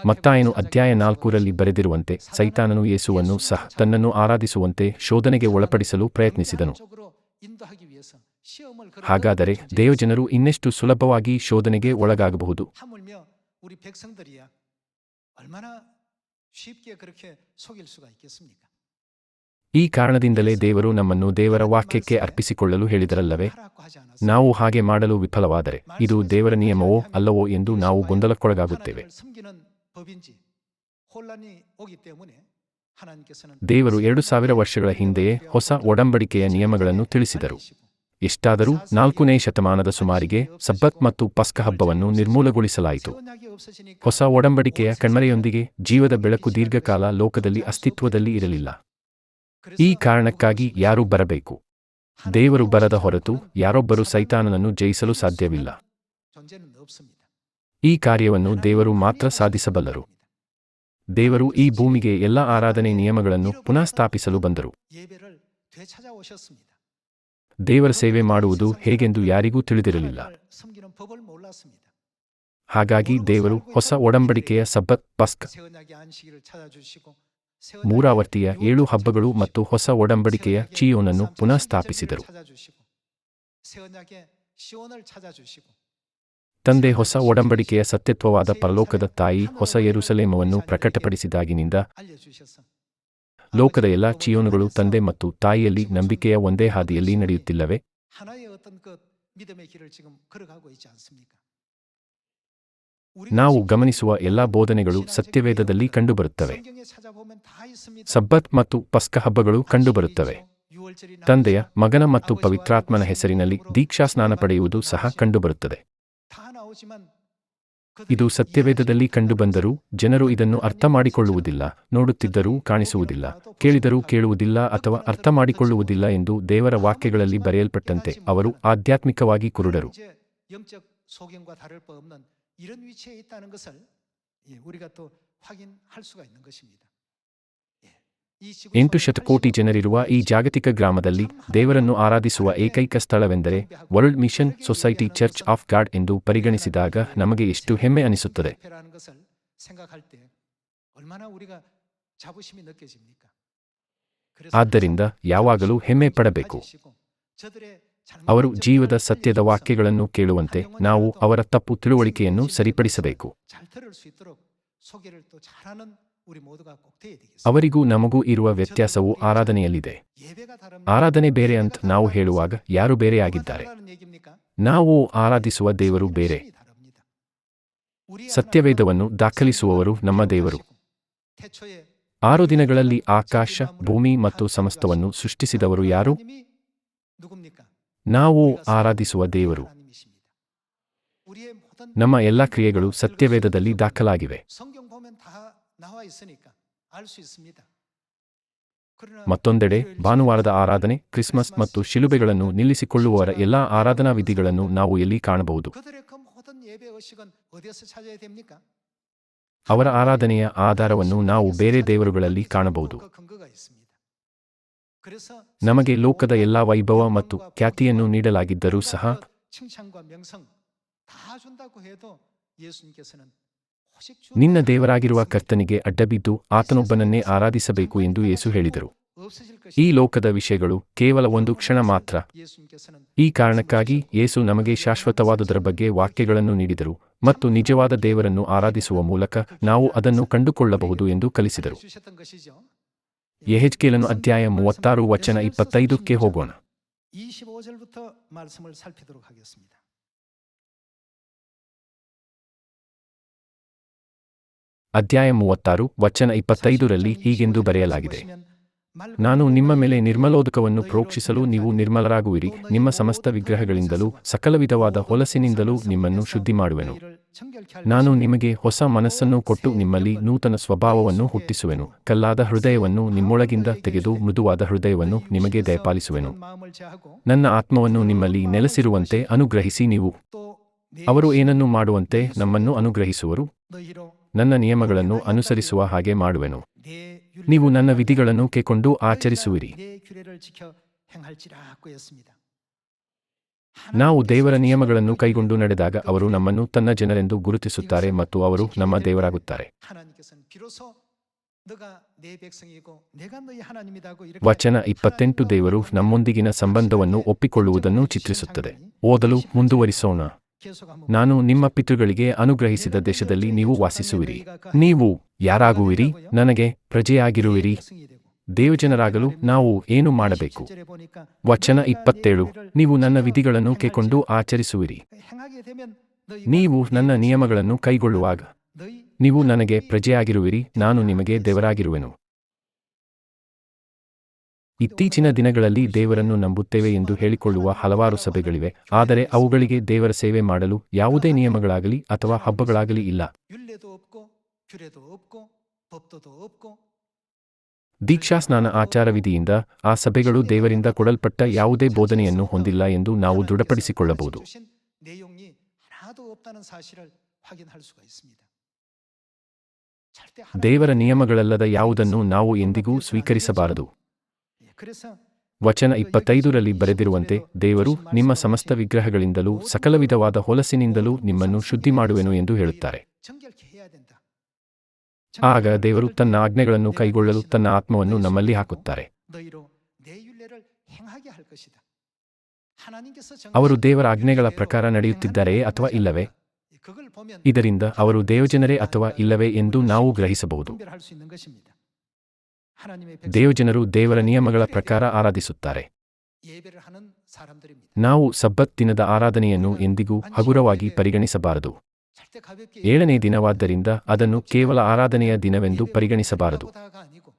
ಮತ್ತಾಯನು ಅಧ್ಯಾಯ 4ರಲ್ಲಿ ಬರೆದಿರುವಂತೆ ಸೈತಾನನು ಯೇಸುವನ್ನು ಸಹ ತನ್ನನ್ನು ಆರಾಧಿಸುವಂತೆ ಶೋಧನೆಗೆ ಒಳಪಡಿಸಲು ಪ್ರಯತ್ನಿಸಿದನು. ಹಾಗಾದರೆ ದೇವಜನರು ಇನ್ನೆಷ್ಟು ಸುಲಭವಾಗಿ ಶೋಧನೆಗೆ ಒಳಗಾಗಬಹುದು? ಈ ಕಾರಣದಿಂದಲೇ ದೇವರು ನಮ್ಮನ್ನು ದೇವರ ವಾಕ್ಯಕ್ಕೆ ಅರ್ಪಿಸಿಕೊಳ್ಳಲು ಹೇಳಿದರಲ್ಲವೇ? ನಾವು ಹಾಗೆ ಮಾಡಲು ವಿಫಲವಾದರೆ ಇದು ದೇವರ ನಿಯಮವೋ ಅಲ್ಲವೋ ಎಂದು ನಾವು ಗೊಂದಲಕ್ಕೊಳಗಾಗುತ್ತೇವೆ. ದೇವರು 2000 ವರ್ಷಗಳ ಹಿಂದೆಯೇ ಹೊಸ ಒಡಂಬಡಿಕೆಯ ನಿಯಮಗಳನ್ನು ತಿಳಿಸಿದರು. ಎಷ್ಟಾದರೂ 4ನೇ ಶತಮಾನದ ಸುಮಾರಿಗೆ ಸಬ್ಬತ್ ಮತ್ತು ಪಸ್ಕ ಹಬ್ಬವನ್ನು ನಿರ್ಮೂಲಗೊಳಿಸಲಾಯಿತು. ಹೊಸ ಒಡಂಬಡಿಕೆಯ ಕಣ್ಮರೆಯೊಂದಿಗೆ ಜೀವದ ಬೆಳಕು ದೀರ್ಘಕಾಲ ಲೋಕದಲ್ಲಿ ಅಸ್ತಿತ್ವದಲ್ಲಿ ಇರಲಿಲ್ಲ. ಈ ಕಾರಣಕ್ಕಾಗಿ ಯಾರು ಬರಬೇಕು? ದೇವರು ಬರದ ಹೊರತು ಯಾರೊಬ್ಬರು ಸೈತಾನನನ್ನು ಜಯಿಸಲು ಸಾಧ್ಯವಿಲ್ಲ. ಈ ಕಾರ್ಯವನ್ನು ದೇವರು ಮಾತ್ರ ಸಾಧಿಸಬಲ್ಲರು. ದೇವರು ಈ ಭೂಮಿಗೆ ಎಲ್ಲ ಆರಾಧನೆ ನಿಯಮಗಳನ್ನು ಪುನಃ ಸ್ಥಾಪಿಸಲು ಬಂದರು. ದೇವರ ಸೇವೆ ಮಾಡುವುದು ಹೇಗೆಂದು ಯಾರಿಗೂ ತಿಳಿದಿರಲಿಲ್ಲ. ಹಾಗಾಗಿ ದೇವರು ಹೊಸ ಒಡಂಬಡಿಕೆಯ ಸಬ್ಬತ್, ಪಸ್ಕ, ಮೂರಾವರ್ತಿಯ 7 ಹಬ್ಬಗಳು ಮತ್ತು ಹೊಸ ಒಡಂಬಡಿಕೆಯ ಚೀಯೋನನ್ನು ಪುನಃ ಸ್ಥಾಪಿಸಿದರು. ತಂದೆ ಹೊಸ ಒಡಂಬಡಿಕೆಯ ಸತ್ಯತ್ವವಾದ ಪರಲೋಕದ ತಾಯಿ ಹೊಸ ಯೆರೂಸಲೇಮವನ್ನು ಪ್ರಕಟಪಡಿಸಿದಾಗಿನಿಂದ 알려주셔서 ಲೋಕದ ಎಲ್ಲಾ ಚಿಯೋನುಗಳು ತಂದೆ ಮತ್ತು ತಾಯಿಯಲ್ಲಿ ನಂಬಿಕೆಯ ಒಂದೇ ಹಾದಿಯಲ್ಲಿ ನಡೆಯುತ್ತಿಲ್ಲವೇ? 하나의 어떤 그 믿음의 길을 지금 걸어가고 있지 않습니까? ನಾವು ಗಮನಿಸುವ ಎಲ್ಲಾ ಬೋಧನೆಗಳು ಸತ್ಯವೇದದಲ್ಲಿ ಕಂಡುಬರುತ್ತವೆ. ಸಬ್ಬತ್ ಮತ್ತು ಪಸ್ಕ ಹಬ್ಬಗಳು ಕಂಡುಬರುತ್ತವೆ. ತಂದೆಯ, ಮಗನ ಮತ್ತು ಪವಿತ್ರಾತ್ಮನ ಹೆಸರಿನಲ್ಲಿ ದೀಕ್ಷಾಸ್ನಾನ ಪಡೆಯುವುದು ಸಹ ಕಂಡುಬರುತ್ತದೆ. ಇದು ಸತ್ಯವೇದದಲ್ಲಿ ಕಂಡುಬಂದರೂ ಜನರು ಇದನ್ನು ಅರ್ಥಮಾಡಿಕೊಳ್ಳುವುದಿಲ್ಲ, ನೋಡುತ್ತಿದ್ದರೂ ಕಾಣಿಸುವುದಿಲ್ಲ, ಕೇಳಿದರೂ ಕೇಳುವುದಿಲ್ಲ ಅಥವಾ ಅರ್ಥಮಾಡಿಕೊಳ್ಳುವುದಿಲ್ಲ ಎಂದು ದೇವರ ವಾಕ್ಯಗಳಲ್ಲಿ ಬರೆಯಲ್ಪಟ್ಟಂತೆ ಅವರು ಆಧ್ಯಾತ್ಮಿಕವಾಗಿ ಕುರುಡರು. 이런 위치에 있다는 것을 우리가 또 확인할 수가 있는 것입니다. 8 ಶತಕೋಟಿ ಜನರಿರುವ ಈ ಜಾಗತಿಕ ಗ್ರಾಮದಲ್ಲಿ ದೇವರನ್ನು ಆರಾಧಿಸುವ ಏಕೈಕ ಸ್ಥಳವೆಂದರೆ world mission society church of God ಎಂದು ಪರಿಗಣಿಸಿದಾಗ ನಮಗೆ ಎಷ್ಟು ಹೆಮ್ಮೆ ಅನಿಸುತ್ತದೆ. ಆದ್ದರಿಂದ ಯಾವಾಗಲೂ ಹೆಮ್ಮೆ ಪಡಬೇಕು. ಅವರು ಜೀವದ ಸತ್ಯದ ವಾಕ್ಯಗಳನ್ನು ಕೇಳುವಂತೆ ನಾವು ಅವರ ತಪ್ಪು ತಿಳುವಳಿಕೆಯನ್ನು ಸರಿಪಡಿಸಬೇಕು. ಅವರಿಗೂ ನಮಗೂ ಇರುವ ವ್ಯತ್ಯಾಸವು ಆರಾಧನೆಯಲ್ಲಿದೆ. ಆರಾಧನೆ ಬೇರೆ ಅಂತ ನಾವು ಹೇಳುವಾಗ ಯಾರು ಬೇರೆಯಾಗಿದ್ದಾರೆ? ನಾವು ಆರಾಧಿಸುವ ದೇವರು ಬೇರೆ. ಸತ್ಯವೇದವನ್ನು ದಾಖಲಿಸುವವರು ನಮ್ಮ ದೇವರು. 6 ದಿನಗಳಲ್ಲಿ ಆಕಾಶ, ಭೂಮಿ ಮತ್ತು ಸಮಸ್ತವನ್ನು ಸೃಷ್ಟಿಸಿದವರು ಯಾರು? ನಾವು ಆರಾಧಿಸುವ ದೇವರು. ನಮ್ಮ ಎಲ್ಲ ಕ್ರಿಯೆಗಳು ಸತ್ಯವೇದದಲ್ಲಿ ದಾಖಲಾಗಿವೆ. ಮತ್ತೊಂದೆಡೆ ಭಾನುವಾರದ ಆರಾಧನೆ, ಕ್ರಿಸ್ಮಸ್ ಮತ್ತು ಶಿಲುಬೆಗಳನ್ನು ನಿಲ್ಲಿಸಿಕೊಳ್ಳುವವರ ಎಲ್ಲಾ ಆರಾಧನಾ ವಿಧಿಗಳನ್ನು ನಾವು ಎಲ್ಲಿ ಕಾಣಬಹುದು? ಅವರ ಆರಾಧನೆಯ ಆಧಾರವನ್ನು ನಾವು ಬೇರೆ ದೇವರುಗಳಲ್ಲಿ ಕಾಣಬಹುದು. ನಮಗೆ ಲೋಕದ ಎಲ್ಲಾ ವೈಭವ ಮತ್ತು ಖ್ಯಾತಿಯನ್ನು ನೀಡಲಾಗಿದ್ದರೂ ಸಹ ನಿನ್ನ ದೇವರಾಗಿರುವ ಕರ್ತನಿಗೆ ಅಡ್ಡಬಿದ್ದು ಆತನೊಬ್ಬನನ್ನೇ ಆರಾಧಿಸಬೇಕು ಎಂದು ಯೇಸು ಹೇಳಿದರು. ಈ ಲೋಕದ ವಿಷಯಗಳು ಕೇವಲ ಒಂದು ಕ್ಷಣ ಮಾತ್ರ. ಈ ಕಾರಣಕ್ಕಾಗಿ ಯೇಸು ನಮಗೆ ಶಾಶ್ವತವಾದುದರ ಬಗ್ಗೆ ವಾಕ್ಯಗಳನ್ನು ನೀಡಿದರು ಮತ್ತು ನಿಜವಾದ ದೇವರನ್ನು ಆರಾಧಿಸುವ ಮೂಲಕ ನಾವು ಅದನ್ನು ಕಂಡುಕೊಳ್ಳಬಹುದು ಎಂದು ಕಲಿಸಿದರು. ಯೆಹೆಜ್ಕೇಲನು ಅಧ್ಯಾಯ 36 ವಚನ 25ಕ್ಕೆ ಹೋಗೋಣ. 25절부터 말씀을 살피도록 하겠습니다. ಅಧ್ಯಾಯ 36 ವಚನ 25ರಲ್ಲಿ ಹೀಗೆಂದು ಬರೆಯಲಾಗಿದೆ: ನಾನು ನಿಮ್ಮ ಮೇಲೆ ನಿರ್ಮಲೋದಕವನ್ನು ಪ್ರೋಕ್ಷಿಸಲು ನೀವು ನಿರ್ಮಲರಾಗುವಿರಿ, ನಿಮ್ಮ ಸಮಸ್ತ ವಿಗ್ರಹಗಳಿಂದಲೂ ಸಕಲ ವಿಧವಾದ ಹೊಲಸಿನಿಂದಲೂ ನಿಮ್ಮನ್ನು ಶುದ್ಧಿ ಮಾಡುವೆನು. ನಾನು ನಿಮಗೆ ಹೊಸ ಮನಸ್ಸನ್ನು ಕೊಟ್ಟು ನಿಮ್ಮಲ್ಲಿ ನೂತನ ಸ್ವಭಾವವನ್ನು ಹುಟ್ಟಿಸುವೆನು. ಕಲ್ಲಾದ ಹೃದಯವನ್ನು ನಿಮ್ಮೊಳಗಿಂದ ತೆಗೆದು ಮೃದುವಾದ ಹೃದಯವನ್ನು ನಿಮಗೆ ದಯಪಾಲಿಸುವೆನು. ನನ್ನ ಆತ್ಮವನ್ನು ನಿಮ್ಮಲ್ಲಿ ನೆಲೆಸಿರುವಂತೆ ಅನುಗ್ರಹಿಸಿ ನೀವು. ಅವರು ಏನನ್ನು ಮಾಡುವಂತೆ ನಮ್ಮನ್ನು ಅನುಗ್ರಹಿಸುವರು? ನನ್ನ ನಿಯಮಗಳನ್ನು ಅನುಸರಿಸುವ ಹಾಗೆ ಮಾಡುವೆನು. ನೀವು ನನ್ನ ವಿಧಿಗಳನ್ನು ಕೈಕೊಂಡು ಆಚರಿಸುವಿರಿ. ನಾವು ದೇವರ ನಿಯಮಗಳನ್ನು ಕೈಗೊಂಡು ನಡೆದಾಗ ಅವರು ನಮ್ಮನ್ನು ತನ್ನ ಜನರೆಂದು ಗುರುತಿಸುತ್ತಾರೆ ಮತ್ತು ಅವರು ನಮ್ಮ ದೇವರಾಗುತ್ತಾರೆ. ವಚನ 28 ದೇವರು ನಮ್ಮೊಂದಿಗಿನ ಸಂಬಂಧವನ್ನು ಒಪ್ಪಿಕೊಳ್ಳುವುದನ್ನು ಚಿತ್ರಿಸುತ್ತದೆ. ಓದಲು ಮುಂದುವರಿಸೋಣ. ನಾನು ನಿಮ್ಮ ಪಿತೃಗಳಿಗೆ ಅನುಗ್ರಹಿಸಿದ ದೇಶದಲ್ಲಿ ನೀವು ವಾಸಿಸುವಿರಿ. ನೀವು ಯಾರಾಗುವಿರಿ? ನನಗೆ ಪ್ರಜೆಯಾಗಿರುವಿರಿ. ದೇವಜನರಾಗಲು ನಾವು ಏನು ಮಾಡಬೇಕು? ವಚನ 27 ನೀವು ನನ್ನ ವಿಧಿಗಳನ್ನು ಕೈಕೊಂಡು ಆಚರಿಸುವಿರಿ. ನೀವು ನನ್ನ ನಿಯಮಗಳನ್ನು ಕೈಗೊಳ್ಳುವಾಗ ನೀವು ನನಗೆ ಪ್ರಜೆಯಾಗಿರುವಿರಿ, ನಾನು ನಿಮಗೆ ದೇವರಾಗಿರುವೆನು. ಇತ್ತೀಚಿನ ದಿನಗಳಲ್ಲಿ ದೇವರನ್ನು ನಂಬುತ್ತೇವೆ ಎಂದು ಹೇಳಿಕೊಳ್ಳುವ ಹಲವಾರು ಸಭೆಗಳಿವೆ, ಆದರೆ ಅವುಗಳಿಗೆ ದೇವರ ಸೇವೆ ಮಾಡಲು ಯಾವುದೇ ನಿಯಮಗಳಾಗಲಿ ಅಥವಾ ಹಬ್ಬಗಳಾಗಲಿ ಇಲ್ಲ. ದೀಕ್ಷಾಸ್ನಾನ ಆಚಾರವಿಧಿಯಿಂದ ಆ ಸಭೆಗಳು ದೇವರಿಂದ ಕೊಡಲ್ಪಟ್ಟ ಯಾವುದೇ ಬೋಧನೆಯನ್ನು ಹೊಂದಿಲ್ಲ ಎಂದು ನಾವು ದೃಢಪಡಿಸಿಕೊಳ್ಳಬಹುದು. ದೇವರ ನಿಯಮಗಳಲ್ಲದ ಯಾವುದನ್ನು ನಾವು ಎಂದಿಗೂ ಸ್ವೀಕರಿಸಬಾರದು. ವಚನ 25ರಲ್ಲಿ ಬರೆದಿರುವಂತೆ ದೇವರು ನಿಮ್ಮ ಸಮಸ್ತ ವಿಗ್ರಹಗಳಿಂದಲೂ ಸಕಲ ವಿಧವಾದ ಹೊಲಸಿನಿಂದಲೂ ನಿಮ್ಮನ್ನು ಶುದ್ಧಿ ಮಾಡುವೆನು ಎಂದು ಹೇಳುತ್ತಾರೆ. ಆಗ ದೇವರು ತನ್ನ ಆಜ್ಞೆಗಳನ್ನು ಕೈಗೊಳ್ಳಲು ತನ್ನ ಆತ್ಮವನ್ನು ನಮ್ಮಲ್ಲಿ ಹಾಕುತ್ತಾರೆ. ಅವರು ದೇವರ ಆಜ್ಞೆಗಳ ಪ್ರಕಾರ ನಡೆಯುತ್ತಿದ್ದಾರೆಯೇ ಅಥವಾ ಇಲ್ಲವೇ? 그걸 보면 ಇದರಿಂದ ಅವರು ದೇವಜನರೇ ಅಥವಾ ಇಲ್ಲವೇ ಎಂದು ನಾವು ಗ್ರಹಿಸಬಹುದು. 분별할 수 있는 것입니다. 하나님의 ದೇವಜನರು ದೇವರ ನಿಯಮಗಳ ಪ್ರಕಾರ ಆರಾಧಿಸುತ್ತಾರೆ. 예배를 하는 사람들입니다. ನಾವು ಸಬ್ಬತ್ ದಿನದ ಆರಾಧನೆಯನ್ನು ಎಂದಿಗೂ ಹಗುರವಾಗಿ ಪರಿಗಣಿಸಬಾರದು. 절대 가볍게 7ನೇ ದಿನವಾದ್ದರಿಂದ ಅದನ್ನು ಕೇವಲ ಆರಾಧನೆಯ ದಿನವೆಂದು ಪರಿಗಣಿಸಬಾರದು. 보다가 아니고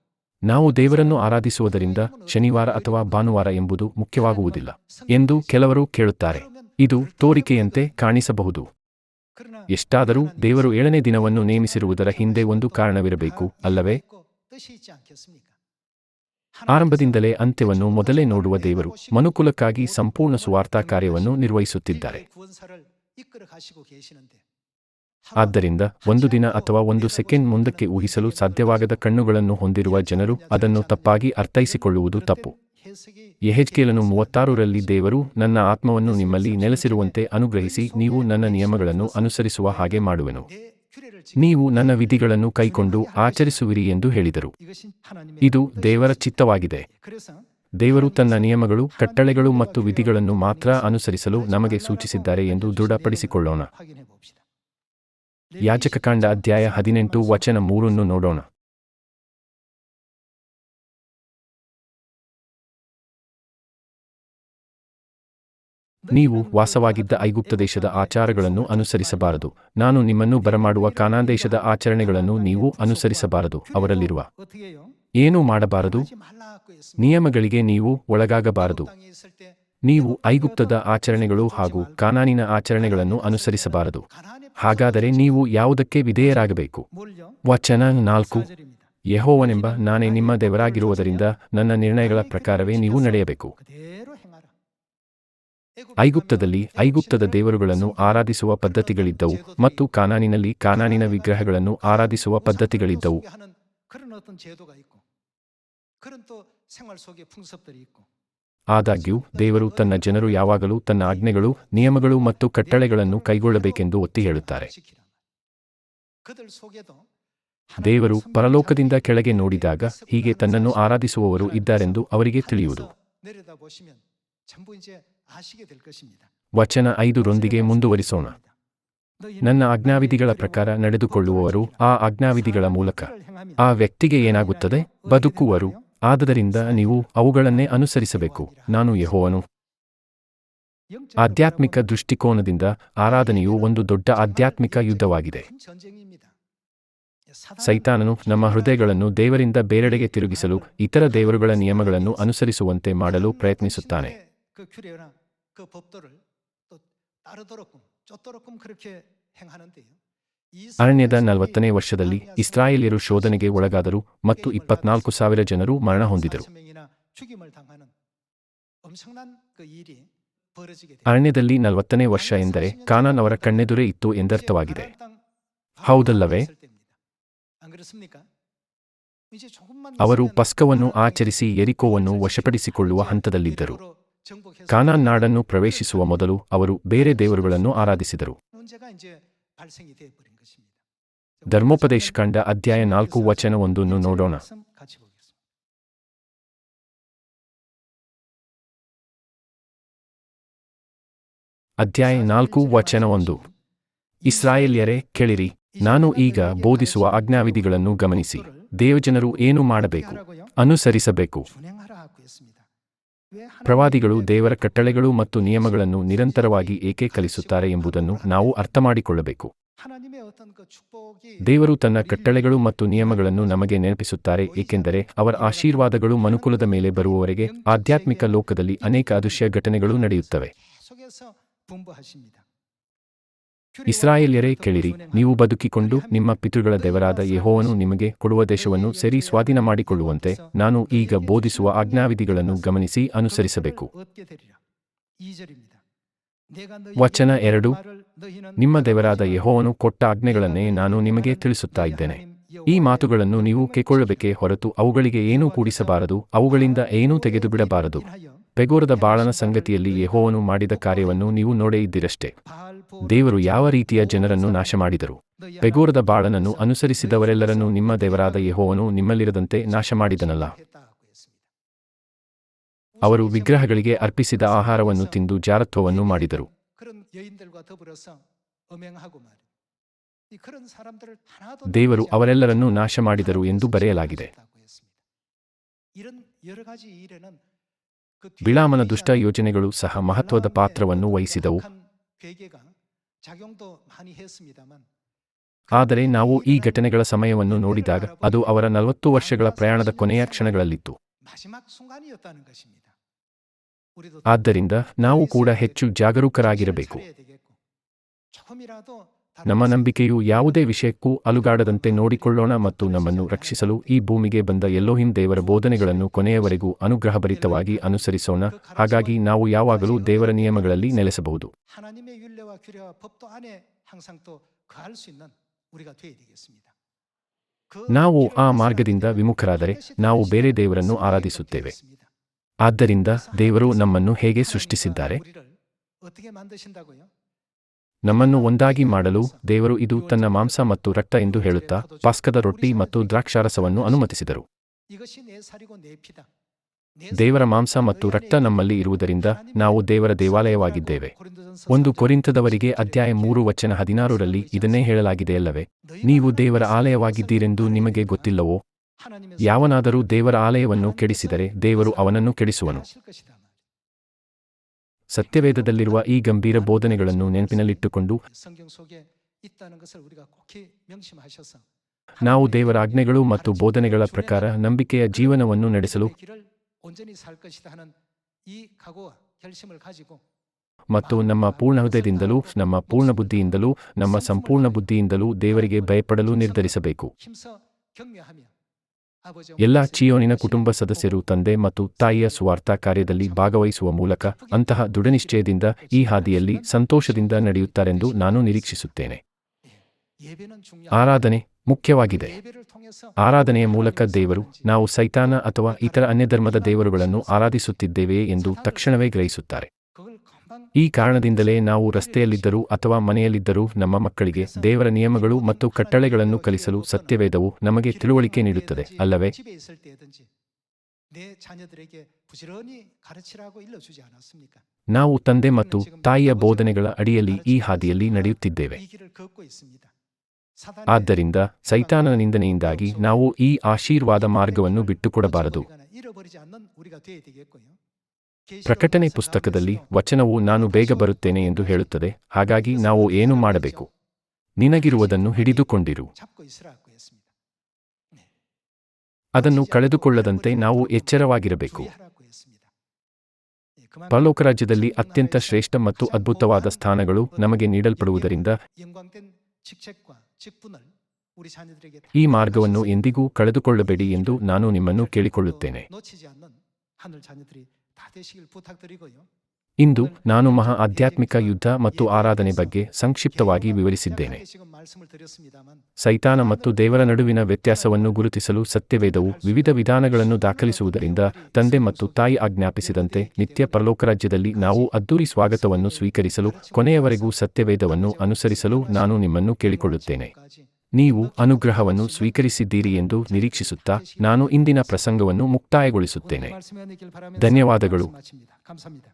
ನಾವು ದೇವರನ್ನು ಆರಾಧಿಸುವುದರಿಂದ ಶನಿವಾರ ಅಥವಾ ಭಾನುವಾರ ಎಂಬುದು ಮುಖ್ಯವಾಗುವುದಿಲ್ಲ ಎಂದು ಕೆಲವರು ಕೇಳುತ್ತಾರೆ. ಇದು ತೋರಿಕೆಯಂತೆ ಕಾಣಿಸಬಹುದು. 그러나 ಎಷ್ಟಾದರೂ ದೇವರು 7ನೇ ದಿನವನ್ನು ನೇಮಿಸಿರುವುದರ ಹಿಂದೆ ಒಂದು ಕಾರಣವಿರಬೇಕು, ಅಲ್ಲವೇ? 뜻이 있지 않겠습니까? ಆರಂಭದಿಂದಲೇ ಅಂತ್ಯವನ್ನು ಮೊದಲೇ ನೋಡುವ ದೇವರು ಮನುಕುಲಕ್ಕಾಗಿ ಸಂಪೂರ್ಣ ಸುವಾರ್ತಾ ಕಾರ್ಯವನ್ನು ನಿರ್ವಹಿಸುತ್ತಿದ್ದಾರೆ. 구원사를 이끌어 가시고 계시는데 ಆದ್ದರಿಂದ ಒಂದು ದಿನ ಅಥವಾ ಒಂದು ಸೆಕೆಂಡ್ ಮುಂದಕ್ಕೆ ಊಹಿಸಲು ಸಾಧ್ಯವಾಗದ ಕಣ್ಣುಗಳನ್ನು ಹೊಂದಿರುವ ಜನರು ಅದನ್ನು ತಪ್ಪಾಗಿ ಅರ್ಥೈಸಿಕೊಳ್ಳುವುದು ತಪ್ಪು. 해석이 ಯೆಹೆಜ್ಕೇಲನು 36ರಲ್ಲಿ ದೇವರು ನನ್ನ ಆತ್ಮವನ್ನು ನಿಮ್ಮಲ್ಲಿ ನೆಲೆಸಿರುವಂತೆ ಅನುಗ್ರಹಿಸಿ ನೀವು ನನ್ನ ನಿಯಮಗಳನ್ನು ಅನುಸರಿಸುವ ಹಾಗೆ ಮಾಡುವೆನು, 내 규례를 ನೀವು ನನ್ನ ವಿಧಿಗಳನ್ನು ಕೈಕೊಂಡು ಆಚರಿಸುವಿರಿ ಎಂದು ಹೇಳಿದರು. 이것이 하나님의 ಇದು ದೇವರ ಚಿತ್ತವಾಗಿದೆ. 그래서 ದೇವರು ತನ್ನ ನಿಯಮಗಳು, ಕಟ್ಟಳೆಗಳು ಮತ್ತು ವಿಧಿಗಳನ್ನು ಮಾತ್ರ ಅನುಸರಿಸಲು ನಮಗೆ ಸೂಚಿಸಿದ್ದಾರೆ ಎಂದು ದೃಢಪಡಿಸಿಕೊಳ್ಳೋಣ. 확인해 봅시다. ಯಾಜಕಕಾಂಡ ಅಧ್ಯಾಯ 18 ವಚನ 3 ನೋಡೋಣ. ನೀವು ವಾಸವಾಗಿದ್ದ ಐಗುಪ್ತ ದೇಶದ ಆಚಾರಗಳನ್ನು ಅನುಸರಿಸಬಾರದು. ನಾನು ನಿಮ್ಮನ್ನು ಬರಮಾಡುವ ಕಾನಾನ್ ದೇಶದ ಆಚರಣೆಗಳನ್ನು ನೀವು ಅನುಸರಿಸಬಾರದು. ಅವರಲ್ಲಿರುವ 어떻게 해요? ಏನೂ ಮಾಡಬಾರದು. 하지 말라고 했습니다. ನಿಯಮಗಳಿಗೆ ನೀವು ಒಳಗಾಗಬಾರದು. 땅에 있을 때 ನೀವು ಐಗುಪ್ತದ ಆಚರಣೆಗಳು ಹಾಗೂ ಕಾನಾನಿನ ಆಚರಣೆಗಳನ್ನು ಅನುಸರಿಸಬಾರದು. 가나안의 ಹಾಗಾದರೆ ನೀವು ಯಾವುದಕ್ಕೆ ವಿಧೇಯರಾಗಬೇಕು? 뭘요? ವಚನ 4. 4절입니다. ಯೆಹೋವನೆಂಬ ನಾನೇ ನಿಮ್ಮ ದೇವರಾಗಿರುವುದರಿಂದ ನನ್ನ ನಿರ್ಣಯಗಳ ಪ್ರಕಾರವೇ ನೀವು ನಡೆಯಬೇಕು. 그대로 행하라. ಐಗುಪ್ತದಲ್ಲಿ ಐಗುಪ್ತದ ದೇವರುಗಳನ್ನು ಆರಾಧಿಸುವ ಪದ್ಧತಿಗಳಿದ್ದವು ಮತ್ತು ಕಾನಾನಿನಲ್ಲಿ ಕಾನಾನಿನ ವಿಗ್ರಹಗಳನ್ನು ಆರಾಧಿಸುವ ಪದ್ಧತಿಗಳಿದ್ದವು. 하는 그런 어떤 제도가 있고 그런 또 생활 속에 풍습들이 있고 ಆದಾಗ್ಯೂ ದೇವರು ತನ್ನ ಜನರು ಯಾವಾಗಲೂ ತನ್ನ ಆಜ್ಞೆಗಳು, ನಿಯಮಗಳು ಮತ್ತು ಕಟ್ಟಳೆಗಳನ್ನು ಕೈಗೊಳ್ಳಬೇಕೆಂದು ಒತ್ತಿ ಹೇಳುತ್ತಾರೆ. 그들 속에도 ದೇವರು ಪರಲೋಕದಿಂದ ಕೆಳಗೆ ನೋಡಿದಾಗ ಹೀಗೆ ತನ್ನನ್ನು ಆರಾಧಿಸುವವರು ಇದ್ದಾರೆಂದು ಅವರಿಗೆ ತಿಳಿಯುವುದು. 내려다 보시면 전부 이제 아시게 될 것입니다. ವಚನ 5ರೊಂದಿಗೆ ಮುಂದುವರಿಸೋಣ. ನನ್ನ ಆಜ್ಞಾವಿಧಿಗಳ ಪ್ರಕಾರ ನಡೆದುಕೊಳ್ಳುವವರು ಆ ಆಜ್ಞಾವಿಧಿಗಳ ಮೂಲಕ ಆ ವ್ಯಕ್ತಿಗೆ ಏನಾಗುತ್ತದೆ? ಬದುಕುವರು. ಆದದರಿಂದ ನೀವು ಅವುಗಳನ್ನೇ ಅನುಸರಿಸಬೇಕು. ನಾನು ಯೆಹೋವನು. ಆಧ್ಯಾತ್ಮಿಕ ದೃಷ್ಟಿಕೋನದಿಂದ ಆರಾಧನೆಯು ಒಂದು ದೊಡ್ಡ ಆಧ್ಯಾತ್ಮಿಕ ಯುದ್ಧವಾಗಿದೆ. ಸೈತಾನನು ನಮ್ಮ ಹೃದಯಗಳನ್ನು ದೇವರಿಂದ ಬೇರೆಡೆಗೆ ತಿರುಗಿಸಲು ಇತರ ದೇವರುಗಳ ನಿಯಮಗಳನ್ನು ಅನುಸರಿಸುವಂತೆ ಮಾಡಲು ಪ್ರಯತ್ನಿಸುತ್ತಾನೆ. 그 규례나 그 법도를 또 따르도록끔 쫓도록끔 그렇게 행하는데요. ಅರಣ್ಯದ 40ನೇ ವರ್ಷದಲ್ಲಿ ಇಸ್ರಾಯೇಲ್ಯರು ಶೋಧನೆಗೆ ಒಳಗಾದರು ಮತ್ತು 24,000 ಜನರು ಮರಣ ಹೊಂದಿದರು. 죽임을 당하는 엄청난 그 일이 벌어지게 됩니다. ಅರಣ್ಯದಲ್ಲಿ 40ನೇ ವರ್ಷ ಎಂದರೆ ಕಾನಾನ್ ಅವರ ಕಣ್ಣೆದುರೇ ಇತ್ತು ಎಂದರ್ಥವಾಗಿದೆ. ಹೌದಲ್ಲವೇ? 안 그렇습니까? 이제 조금만 ಅವರು ಪಸ್ಕವನ್ನು ಆಚರಿಸಿ ಯೆರಿಕೋವನ್ನು ವಶಪಡಿಸಿಕೊಳ್ಳುವ ಹಂತದಲ್ಲಿದ್ದರು. ಕಾನಾನ್ ನಾಡನ್ನು ಪ್ರವೇಶಿಸುವ ಮೊದಲು ಅವರು ಬೇರೆ ದೇವರುಗಳನ್ನು ಆರಾಧಿಸಿದರು. 문제가 이제 발생이 돼 버린 것입니다. ಧರ್ಮೋಪದೇಶಕಾಂಡ ಅಧ್ಯಾಯ 4 ವಚನ 1 ನೋಡೋಣ. 같이 보겠습니다. ಅಧ್ಯಾಯ 4 ವಚನ 1. ಇಸ್ರಾಯೇಲ್ಯರೇ ಕೇಳಿರಿ, ನಾನು ಈಗ ಬೋಧಿಸುವ ಆಜ್ಞಾವಿಧಿಗಳನ್ನು ಗಮನಿಸಿ ದೇವಜನರು ಏನು ಮಾಡಬೇಕು, ಅನುಸರಿಸಬೇಕು. 준행하라고 했습니다. 왜 하나님 ಪ್ರವಾದಿಗಳು ದೇವರ ಕಟ್ಟಳೆಗಳು ಮತ್ತು ನಿಯಮಗಳನ್ನು ನಿರಂತರವಾಗಿ ಏಕೆ ಕಲಿಸುತ್ತಾರೆ ಎಂಬುದನ್ನು ನಾವು ಅರ್ಥಮಾಡಿಕೊಳ್ಳಬೇಕು. 하나님의 어떤 그 축복이 ದೇವರು ತನ್ನ ಕಟ್ಟಳೆಗಳು ಮತ್ತು ನಿಯಮಗಳನ್ನು ನಮಗೆ ನೆನಪಿಸುತ್ತಾರೆ, ಏಕೆಂದರೆ ಅವರ ಆಶೀರ್ವಾದಗಳು ಮನುಕುಲದ ಮೇಲೆ ಬರುವವರೆಗೆ ಆಧ್ಯಾತ್ಮಿಕ ಲೋಕದಲ್ಲಿ ಅನೇಕ ಅದೃಶ್ಯ ಘಟನೆಗಳು ನಡೆಯುತ್ತವೆ. 속에서 분부하십니다. ಇಸ್ರಾಯೇಲ್ಯರೇ ಕೇಳಿರಿ, ನೀವು ಬದುಕಿಕೊಂಡು ನಿಮ್ಮ ಪಿತೃಗಳ ದೇವರಾದ ಯೆಹೋವನು ನಿಮಗೆ ಕೊಡುವ ದೇಶವನ್ನು ಸರಿ ಸ್ವಾಧೀನ ಮಾಡಿಕೊಳ್ಳುವಂತೆ ನಾನು ಈಗ ಬೋಧಿಸುವ ಆಜ್ಞಾವಿಧಿಗಳನ್ನು ಗಮನಿಸಿ ಅನುಸರಿಸಬೇಕು. 얻게 되리라. 2절입니다. ವಚನ 2. ನಿಮ್ಮ ದೇವರಾದ ಯೆಹೋವನು ಕೊಟ್ಟ ಆಜ್ಞೆಗಳನ್ನೇ ನಾನು ನಿಮಗೆ ತಿಳಿಸುತ್ತಾ ಇದ್ದೇನೆ. ಈ ಮಾತುಗಳನ್ನು ನೀವು ಕೈಕೊಳ್ಳಬೇಕೇ ಹೊರತು ಅವುಗಳಿಗೆ ಏನೂ ಕೂಡಿಸಬಾರದು, ಅವುಗಳಿಂದ ಏನೂ ತೆಗೆದುಬಿಡಬಾರದು. ಪೆಗೋರದ ಬಾಳನ ಸಂಗತಿಯಲ್ಲಿ ಯೆಹೋವನು ಮಾಡಿದ ಕಾರ್ಯವನ್ನು ನೀವು ನೋಡೇ ಇದ್ದಿರಷ್ಟೇ. ದೇವರು ಯಾವ ರೀತಿಯ ಜನರನ್ನು ನಾಶಮಾಡಿದರು. ಪೆಗೋರದ ಬಾಳನನ್ನು ಅನುಸರಿಸಿದವರೆಲ್ಲರನ್ನೂ ನಿಮ್ಮ ದೇವರಾದ ಯೆಹೋವನು ನಿಮ್ಮಲ್ಲಿರದಂತೆ ನಾಶಮಾಡಿದನಲ್ಲ. ಅವರು ವಿಗ್ರಹಗಳಿಗೆ ಅರ್ಪಿಸಿದ ಆಹಾರವನ್ನು ತಿಂದು ಜಾರತ್ವವನ್ನು ಮಾಡಿದರು. 그런 여인들과 더불어서 엄행하고 말이에요. 이 그런 사람들을 하나도 ದೇವರು 남기지 ಅವರೆಲ್ಲರನ್ನೂ 않고 ನಾಶ ಮಾಡಿದರು ಎಂದು 하나님께서 ಬರೆಯಲಾಗಿದೆ. 심판하셨다고 했습니다. 이런 여러 가지 일에는 그 ಬಿಳಾಮನ 뒤에 ದುಷ್ಟ ಯೋಜನೆಗಳು ಸಹ ಮಹತ್ವದ ಪಾತ್ರವನ್ನು ವಹಿಸಿದವು. 악한 괴계가 작용도 많이 했습니다만 ಆದರೆ ನಾವು ಈ ಘಟನೆಗಳ ಸಮಯವನ್ನು ನೋಡಿದಾಗ ಅದು ಅವರ 40 ವರ್ಷಗಳ ಪ್ರಯಾಣದ ಕೊನೆಯ ಕ್ಷಣಗಳಲ್ಲಿತ್ತು. 마지막 순간이었다는 것입니다. 우리도 ಆದ್ದರಿಂದ ನಾವು ಕೂಡ ಹೆಚ್ಚು ಜಾಗರೂಕರಾಗಿರಬೇಕು. 차려야 되겠고, 조금이라도 ನಮ್ಮ ನಂಬಿಕೆಯು ಯಾವುದೇ ವಿಷಯಕ್ಕೂ ಅಲುಗಾಡದಂತೆ ನೋಡಿಕೊಳ್ಳೋಣ ಮತ್ತು ನಮ್ಮನ್ನು ರಕ್ಷಿಸಲು ಈ ಭೂಮಿಗೆ ಬಂದ ಎಲೋಹಿಂ ದೇವರ ಬೋಧನೆಗಳನ್ನು ಕೊನೆಯವರೆಗೂ ಅನುಗ್ರಹಭರಿತವಾಗಿ ಅನುಸರಿಸೋಣ. ಹಾಗಾಗಿ ನಾವು ಯಾವಾಗಲೂ ದೇವರ ನಿಯಮಗಳಲ್ಲಿ ನೆಲೆಸಬಹುದು. 하나님의 율례와 규례와 법도 안에 항상 또 거할 수 있는 우리가 되어야 되겠습니다. ನಾವು ಆ ಮಾರ್ಗದಿಂದ ವಿಮುಖರಾದರೆ ನಾವು ಬೇರೆ ದೇವರನ್ನು ಆರಾಧಿಸುತ್ತೇವೆ. ಆದ್ದರಿಂದ ದೇವರು ನಮ್ಮನ್ನು ಹೇಗೆ ಸೃಷ್ಟಿಸಿದ್ದಾರೆ? 우리를 어떻게 만드신다고요? ನಮ್ಮನ್ನು ಒಂದಾಗಿ ಮಾಡಲು ದೇವರು ಇದು ತನ್ನ ಮಾಂಸ ಮತ್ತು ರಕ್ತ ಎಂದು ಹೇಳುತ್ತಾ ಪಾಸ್ಕದ ರೊಟ್ಟಿ ಮತ್ತು ದ್ರಾಕ್ಷಾರಸವನ್ನು ಅನುಮತಿಸಿದರು. 이것이 내 살이고 내 피다. ದೇವರ ಮಾಂಸ ಮತ್ತು ರಕ್ತ ನಮ್ಮಲ್ಲಿ ಇರುವುದರಿಂದ ನಾವು ದೇವರ ದೇವಾಲಯವಾಗಿದ್ದೇವೆ. 1 ಕೊರಿಂಥದವರಿಗೆ ಅಧ್ಯಾಯ 3 ವಚನ 16ರಲ್ಲಿ ಇದನ್ನೇ ಹೇಳಲಾಗಿದೆಯಲ್ಲವೇ? ನೀವು ದೇವರ ಆಲಯವಾಗಿದ್ದೀರೆಂದು ನಿಮಗೆ ಗೊತ್ತಿಲ್ಲವೋ? ಯಾವನಾದರೂ ದೇವರ ಆಲಯವನ್ನು ಕೆಡಿಸಿದರೆ ದೇವರು ಅವನನ್ನು ಕೆಡಿಸುವನು. ಸತ್ಯವೇದದಲ್ಲಿರುವ ಈ ಗಂಭೀರ ಬೋಧನೆಗಳನ್ನು ನೆನಪಿನಲ್ಲಿಟ್ಟುಕೊಂಡು 성경 속에 있다는 것을 우리가 꼭히 명심하셔서 ನಾವು ದೇವರ ಆಜ್ಞೆಗಳು ಮತ್ತು ಬೋಧನೆಗಳ ಪ್ರಕಾರ ನಂಬಿಕೆಯ ಜೀವನವನ್ನು ನಡೆಸಲು 온전히 살 것이다 하는 이 각오와 결심을 가지고 ಮತ್ತು ನಮ್ಮ ಪೂರ್ಣ ಹೃದಯದಿಂದಲೂ ನಮ್ಮ ಪೂರ್ಣ ಬುದ್ಧಿಯಿಂದಲೂ ನಮ್ಮ ಸಂಪೂರ್ಣ ಬುದ್ಧಿಯಿಂದಲೂ ದೇವರಿಗೆ ಭಯಪಡಲು ನಿರ್ಧರಿಸಬೇಕು. 힘써 경배하며 아버지 ಎಲ್ಲ ಚಿಯೋನಿನ ಕುಟುಂಬ ಸದಸ್ಯರು ತಂದೆ ಮತ್ತು ತಾಯಿಯ ಸುವಾರ್ತಾ ಕಾರ್ಯದಲ್ಲಿ ಭಾಗವಹಿಸುವ ಮೂಲಕ ಅಂತಹ ದೃಢನಿಶ್ಚಯದಿಂದ ಈ ಹಾದಿಯಲ್ಲಿ ಸಂತೋಷದಿಂದ ನಡೆಯುತ್ತಾರೆಂದು ನಾನು ನಿರೀಕ್ಷಿಸುತ್ತೇನೆ. 예배는 중요하다. ಆರಾಧನೆ ಮುಖ್ಯವಾಗಿದೆ. 예배를 통해서 ಆರಾಧನೆಯ ಮೂಲಕ ದೇವರು ನಾವು ಸೈತಾನ ಅಥವಾ ಇತರ ಅನ್ಯಧರ್ಮದ ದೇವರುಗಳನ್ನು ಆರಾಧಿಸುತ್ತಿದ್ದೇವೆಯೇ ಎಂದು ತಕ್ಷಣವೇ ಗ್ರಹಿಸುತ್ತಾರೆ. 그걸 금방 ಈ ಕಾರಣದಿಂದಲೇ ನಾವು ರಸ್ತೆಯಲ್ಲಿದ್ದರೂ ಅಥವಾ ಮನೆಯಲ್ಲಿದ್ದರೂ ನಮ್ಮ ಮಕ್ಕಳಿಗೆ ದೇವರ ನಿಯಮಗಳು ಮತ್ತು ಕಟ್ಟಳೆಗಳನ್ನು ಕಲಿಸಲು ಸತ್ಯವೇದವು ನಮಗೆ ತಿಳುವಳಿಕೆ ನೀಡುತ್ತದೆ, ಅಲ್ಲವೇ? 집에 있을 때든지 내 자녀들에게 부지런히 가르치라고 일러주지 않았습니까? ನಾವು ತಂದೆ ಮತ್ತು ತಾಯಿಯ ಬೋಧನೆಗಳ ಅಡಿಯಲ್ಲಿ ಈ ಹಾದಿಯಲ್ಲಿ ನಡೆಯುತ್ತಿದ್ದೇವೆ. 이 길을 걷고 있습니다. ಆದ್ದರಿಂದ ಸೈತಾನನ ನಿಂದನೆಯಿಂದಾಗಿ ನಾವು ಈ ಆಶೀರ್ವಾದ ಮಾರ್ಗವನ್ನು ಬಿಟ್ಟುಕೊಡಬಾರದು. 잃어버리지 않는 우리가 되어야 되겠고요. ಪ್ರಕಟಣೆ ಪುಸ್ತಕದಲ್ಲಿ ವಚನವು ನಾನು ಬೇಗ ಬರುತ್ತೇನೆ ಎಂದು ಹೇಳುತ್ತದೆ. ಹಾಗಾಗಿ ನಾವು ಏನು ಮಾಡಬೇಕು? ನಿನಗಿರುವುದನ್ನು ಹಿಡಿದುಕೊಂಡಿರು. 잡고 있으라고 했습니다. 네. ಅದನ್ನು ಕಳೆದುಕೊಳ್ಳದಂತೆ ನಾವು ಎಚ್ಚರವಾಗಿರಬೇಕು. 주의하라고 했습니다. 예, 그만 ಪರಲೋಕ ರಾಜ್ಯದಲ್ಲಿ ಅತ್ಯಂತ ಶ್ರೇಷ್ಠ ಮತ್ತು ಅದ್ಭುತವಾದ ಸ್ಥಾನಗಳು ನಮಗೆ ನೀಡಲ್ಪಡುವುದರಿಂದ 영광된 직책과 직분을 우리 자녀들에게 ಈ ಮಾರ್ಗವನ್ನು ಎಂದಿಗೂ ಕಳೆದುಕೊಳ್ಳಬೇಡಿ ಎಂದು ನಾನು ನಿಮ್ಮನ್ನು ಕೇಳಿಕೊಳ್ಳುತ್ತೇನೆ. 놓치지 않는 하늘 자녀들이 다 되시길 부탁드리고요. ಇಂದು ನಾನು ಮಹಾ ಆಧ್ಯಾತ್ಮಿಕ ಯುದ್ಧ ಮತ್ತು ಆರಾಧನೆ ಬಗ್ಗೆ ಸಂಕ್ಷಿಪ್ತವಾಗಿ ವಿವರಿಸಿದ್ದೇನೆ. 지금 말씀을 드렸습니다만 ಸೈತಾನ ಮತ್ತು ದೇವರ ನಡುವಿನ ವ್ಯತ್ಯಾಸವನ್ನು ಗುರುತಿಸಲು ಸತ್ಯವೇದವು ವಿವಿಧ ವಿಧಾನಗಳನ್ನು ದಾಖಲಿಸುವುದರಿಂದ ತಂದೆ ಮತ್ತು ತಾಯಿ ಆಜ್ಞಾಪಿಸಿದಂತೆ ನಿತ್ಯ ಪರಲೋಕ ರಾಜ್ಯದಲ್ಲಿ ನಾವು ಅದ್ದೂರಿ ಸ್ವಾಗತವನ್ನು ಸ್ವೀಕರಿಸಲು ಕೊನೆಯವರೆಗೂ ಸತ್ಯವೇದವನ್ನು ಅನುಸರಿಸಲು ನಾನು ನಿಮ್ಮನ್ನು ಕೇಳಿಕೊಳ್ಳುತ್ತೇನೆ. ನೀವು ಅನುಗ್ರಹವನ್ನು ಸ್ವೀಕರಿಸಿದ್ದೀರಿ ಎಂದು ನಿರೀಕ್ಷಿಸುತ್ತಾ ನಾನು ಇಂದಿನ ಪ್ರಸಂಗವನ್ನು ಮುಕ್ತಾಯಗೊಳಿಸುತ್ತೇನೆ. ಧನ್ಯವಾದಗಳು. 감사합니다.